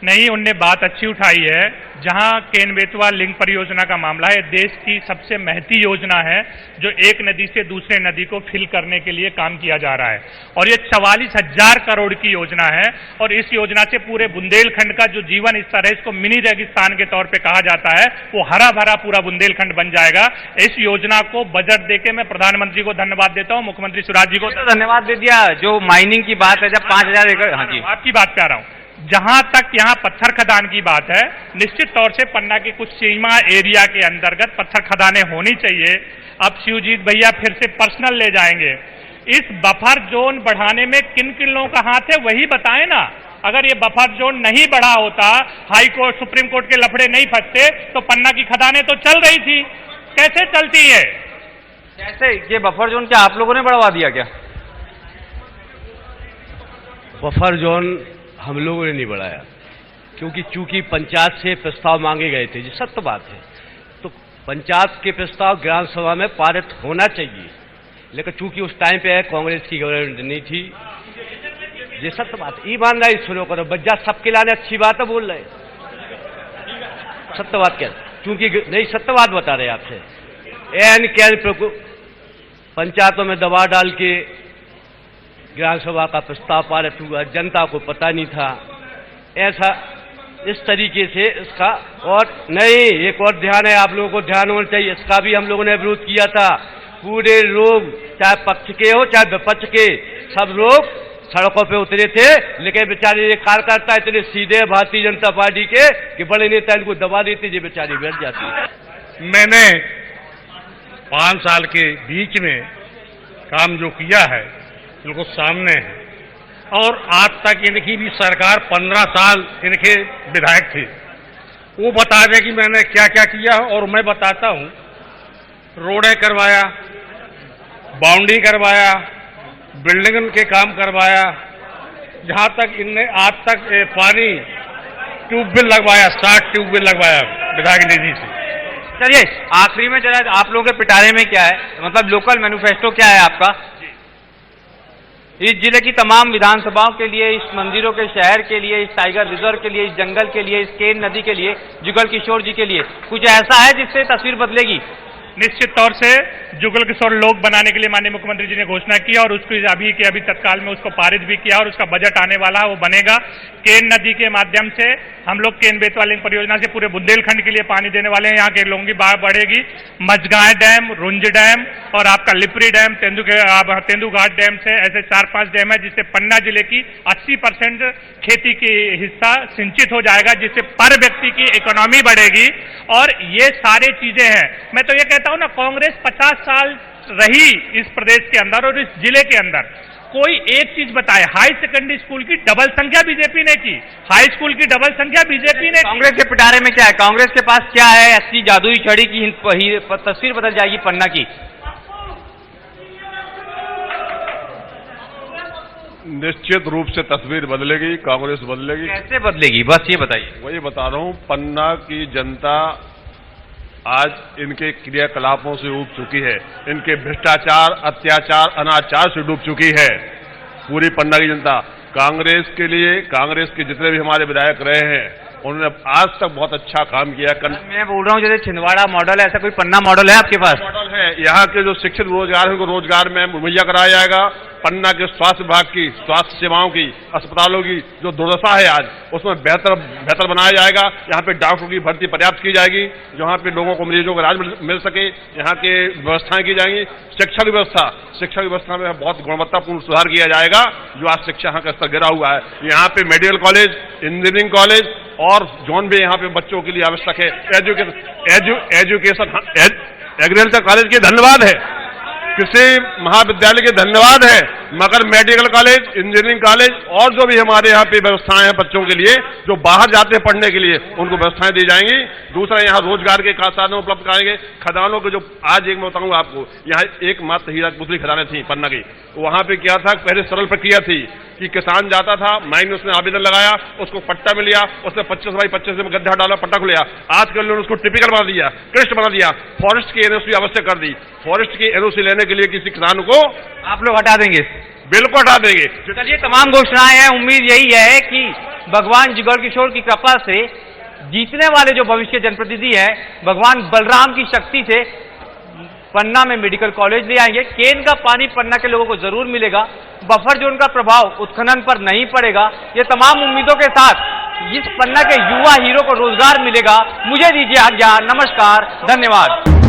नहीं, उनने बात अच्छी उठाई है। जहां केन बेतवा लिंक परियोजना का मामला है, देश की सबसे महती योजना है जो एक नदी से दूसरे नदी को फिल करने के लिए काम किया जा रहा है और ये 44,000 करोड़ की योजना है और इस योजना से पूरे बुंदेलखंड का जो जीवन स्तर है, इसको मिनी रेगिस्तान के तौर पे कहा जाता है, वो हरा भरा पूरा बुंदेलखंड बन जाएगा। इस योजना को बजट देके मैं प्रधानमंत्री को धन्यवाद देता हूं, मुख्यमंत्री शिवराज जी को धन्यवाद दे दिया। जो माइनिंग की बात है, जब 5,000 एकड़, हाँ जी, आपकी बात पे आ रहा हूं। जहां तक यहां पत्थर खदान की बात है, निश्चित तौर से पन्ना के कुछ सीमा एरिया के अंतर्गत पत्थर खदानें होनी चाहिए। अब शिवजीत भैया फिर से पर्सनल ले जाएंगे। इस बफर जोन बढ़ाने में किन किन लोगों का हाथ है वही बताएं ना। अगर ये बफर जोन नहीं बढ़ा होता, हाई कोर्ट सुप्रीम कोर्ट के लफड़े नहीं फंसते, तो पन्ना की खदानें तो चल रही थी। कैसे चलती है? कैसे ये बफर जोन क्या आप लोगों ने बढ़वा दिया क्या? बफर जोन हम लोगों ने नहीं बढ़ाया, क्योंकि चूंकि पंचायत से प्रस्ताव मांगे गए थे, ये सत्य बात है, तो पंचायत के प्रस्ताव ग्राम सभा में पारित होना चाहिए, लेकिन चूंकि उस टाइम पे कांग्रेस की गवर्नमेंट नहीं थी, ये सत्य बात है। ईमानदारी शुरू करो, बज्जा सबके लाने अच्छी बात है बोल रहे, सत्य बात क्या, क्योंकि नहीं सत्य बात बता रहे आपसे। एन कैन पंचायतों में दबाव डाल के ग्राम सभा का प्रस्ताव पारित हुआ, जनता को पता नहीं था, ऐसा इस तरीके से इसका। और नहीं, एक और ध्यान है, आप लोगों को ध्यान होना चाहिए, इसका भी हम लोगों ने विरोध किया था। पूरे लोग, चाहे पक्ष के हो चाहे विपक्ष के, सब लोग सड़कों पे उतरे थे, लेकिन बेचारे ये कार्यकर्ता इतने सीधे भारतीय जनता पार्टी के कि बड़े नेता इनको दबा देते, ये बेचारे बैठ जाती। मैंने 5 साल के बीच में काम जो किया है बिल्कुल सामने है, और आज तक इनकी भी सरकार 15 साल इनके विधायक थे, वो बता दें कि मैंने क्या क्या किया, और मैं बताता हूं। रोडें करवाया, बाउंड्री करवाया, बिल्डिंग के काम करवाया, जहां तक इनने आज तक पानी ट्यूबवेल लगवाया, 60 ट्यूबवेल लगवाया विधायक निधि से। चलिए आखिरी में जरा आप लोगों के पिटारे में क्या है, मतलब लोकल मैनिफेस्टो क्या है आपका इस जिले की तमाम विधानसभाओं के लिए, इस मंदिरों के शहर के लिए, इस टाइगर रिजर्व के लिए, इस जंगल के लिए, इस केन नदी के लिए, जुगल किशोर जी के लिए? कुछ ऐसा है जिससे तस्वीर बदलेगी? निश्चित तौर से जुगल किशोर लोक बनाने के लिए माननीय मुख्यमंत्री जी ने घोषणा की और उसको अभी तत्काल में उसको पारित भी किया और उसका बजट आने वाला है, वो बनेगा। केन नदी के माध्यम से हम लोग केन बेतवा लिंक परियोजना से पूरे बुंदेलखंड के लिए पानी देने वाले हैं। यहाँ के लोगों की बाढ़ बढ़ेगी। मझगांव डैम, रुंज डैम और आपका लिपरी डैम, तेंदुघाट डैम से ऐसे 4-5 डैम है, जिससे पन्ना जिले की 80% खेती की हिस्सा सिंचित हो जाएगा, जिससे पर व्यक्ति की इकोनॉमी बढ़ेगी। और ये सारे चीजें हैं। मैं तो ये कहता हूं ना, कांग्रेस 50 साल रही इस प्रदेश के अंदर और इस जिले के अंदर, कोई एक चीज बताए। हाई सेकेंडरी स्कूल की डबल संख्या बीजेपी ने की, हाई स्कूल की डबल संख्या बीजेपी ने। कांग्रेस के पिटारे में क्या है? कांग्रेस के पास क्या है ऐसी जादुई छड़ी की तस्वीर बदल जाएगी पन्ना की? निश्चित रूप से तस्वीर बदलेगी, कांग्रेस बदलेगी। कैसे बदलेगी, बस ये बताइए। वही बता रहा हूं, पन्ना की जनता आज इनके क्रियाकलापों से ऊब चुकी है, इनके भ्रष्टाचार, अत्याचार, अनाचार से डूब चुकी है पूरी पन्ना की जनता। कांग्रेस के लिए, कांग्रेस के जितने भी हमारे विधायक रहे हैं, उन्होंने आज तक बहुत अच्छा काम किया। मैं बोल रहा हूँ जैसे छिंदवाड़ा मॉडल है, ऐसा कोई पन्ना मॉडल है आपके पास? मॉडल है। यहाँ के जो शिक्षित रोजगार है, उनको रोजगार में मुहैया कराया जाएगा। पन्ना के स्वास्थ्य विभाग की, स्वास्थ्य सेवाओं की, अस्पतालों की जो दुर्दशा है आज, उसमें बेहतर बनाया जाएगा। यहाँ पे डॉक्टरों की भर्ती पर्याप्त की जाएगी, जहाँ पे लोगों को, मरीजों को इलाज मिल सके, यहाँ के व्यवस्थाएं की जाएंगी। शिक्षा व्यवस्था में बहुत गुणवत्तापूर्ण सुधार किया जाएगा, जो आज शिक्षा यहाँ का स्तर गिरा हुआ है। यहाँ पे मेडिकल कॉलेज, इंजीनियरिंग कॉलेज और जोन भी यहाँ पे बच्चों के लिए आवश्यक है। एजुकेशन एग्रीकल्चर कॉलेज के धन्यवाद है, कृषि महाविद्यालय के धन्यवाद है, मगर मेडिकल कॉलेज, इंजीनियरिंग कॉलेज और जो भी हमारे यहाँ पे व्यवस्थाएं हैं बच्चों के लिए, जो बाहर जाते हैं पढ़ने के लिए, उनको व्यवस्थाएं दी जाएंगी। दूसरा, यहाँ रोजगार के साधन उपलब्ध कराएंगे। खदानों के जो आज एक मैं बताऊंगा आपको, यहाँ एक मात्र हीरा पुतली खदानें थी पन्ना की। वहां पे क्या था, पहले सरल प्रक्रिया थी कि किसान जाता था, माइन उसने आवेदन लगाया, उसको पट्टा मिल गया, उसने 25 बाई 25 में गड्ढा डाला, पट्टा खुलिया। आजकल उन्होंने उसको टिपिकल बना दिया, कृष्ण बना दिया। फॉरेस्ट की एनओसी आवश्यक कर दी। फॉरेस्ट की एनओसी लेने के लिए किसी किसान को आप लोग हटा देंगे? बिल्कुल हटा देंगे। चलिए, तमाम घोषणाएं हैं। उम्मीद यही है कि भगवान जिगौर किशोर की कृपा से जीतने वाले जो भविष्य जनप्रतिनिधि हैं, भगवान बलराम की शक्ति से पन्ना में मेडिकल कॉलेज ले आएंगे। केन का पानी पन्ना के लोगों को जरूर मिलेगा। बफर जोन का प्रभाव उत्खनन पर नहीं पड़ेगा। ये तमाम उम्मीदों के साथ इस पन्ना के युवा हीरो को रोजगार मिलेगा। मुझे दीजिए आज्ञा। नमस्कार, धन्यवाद।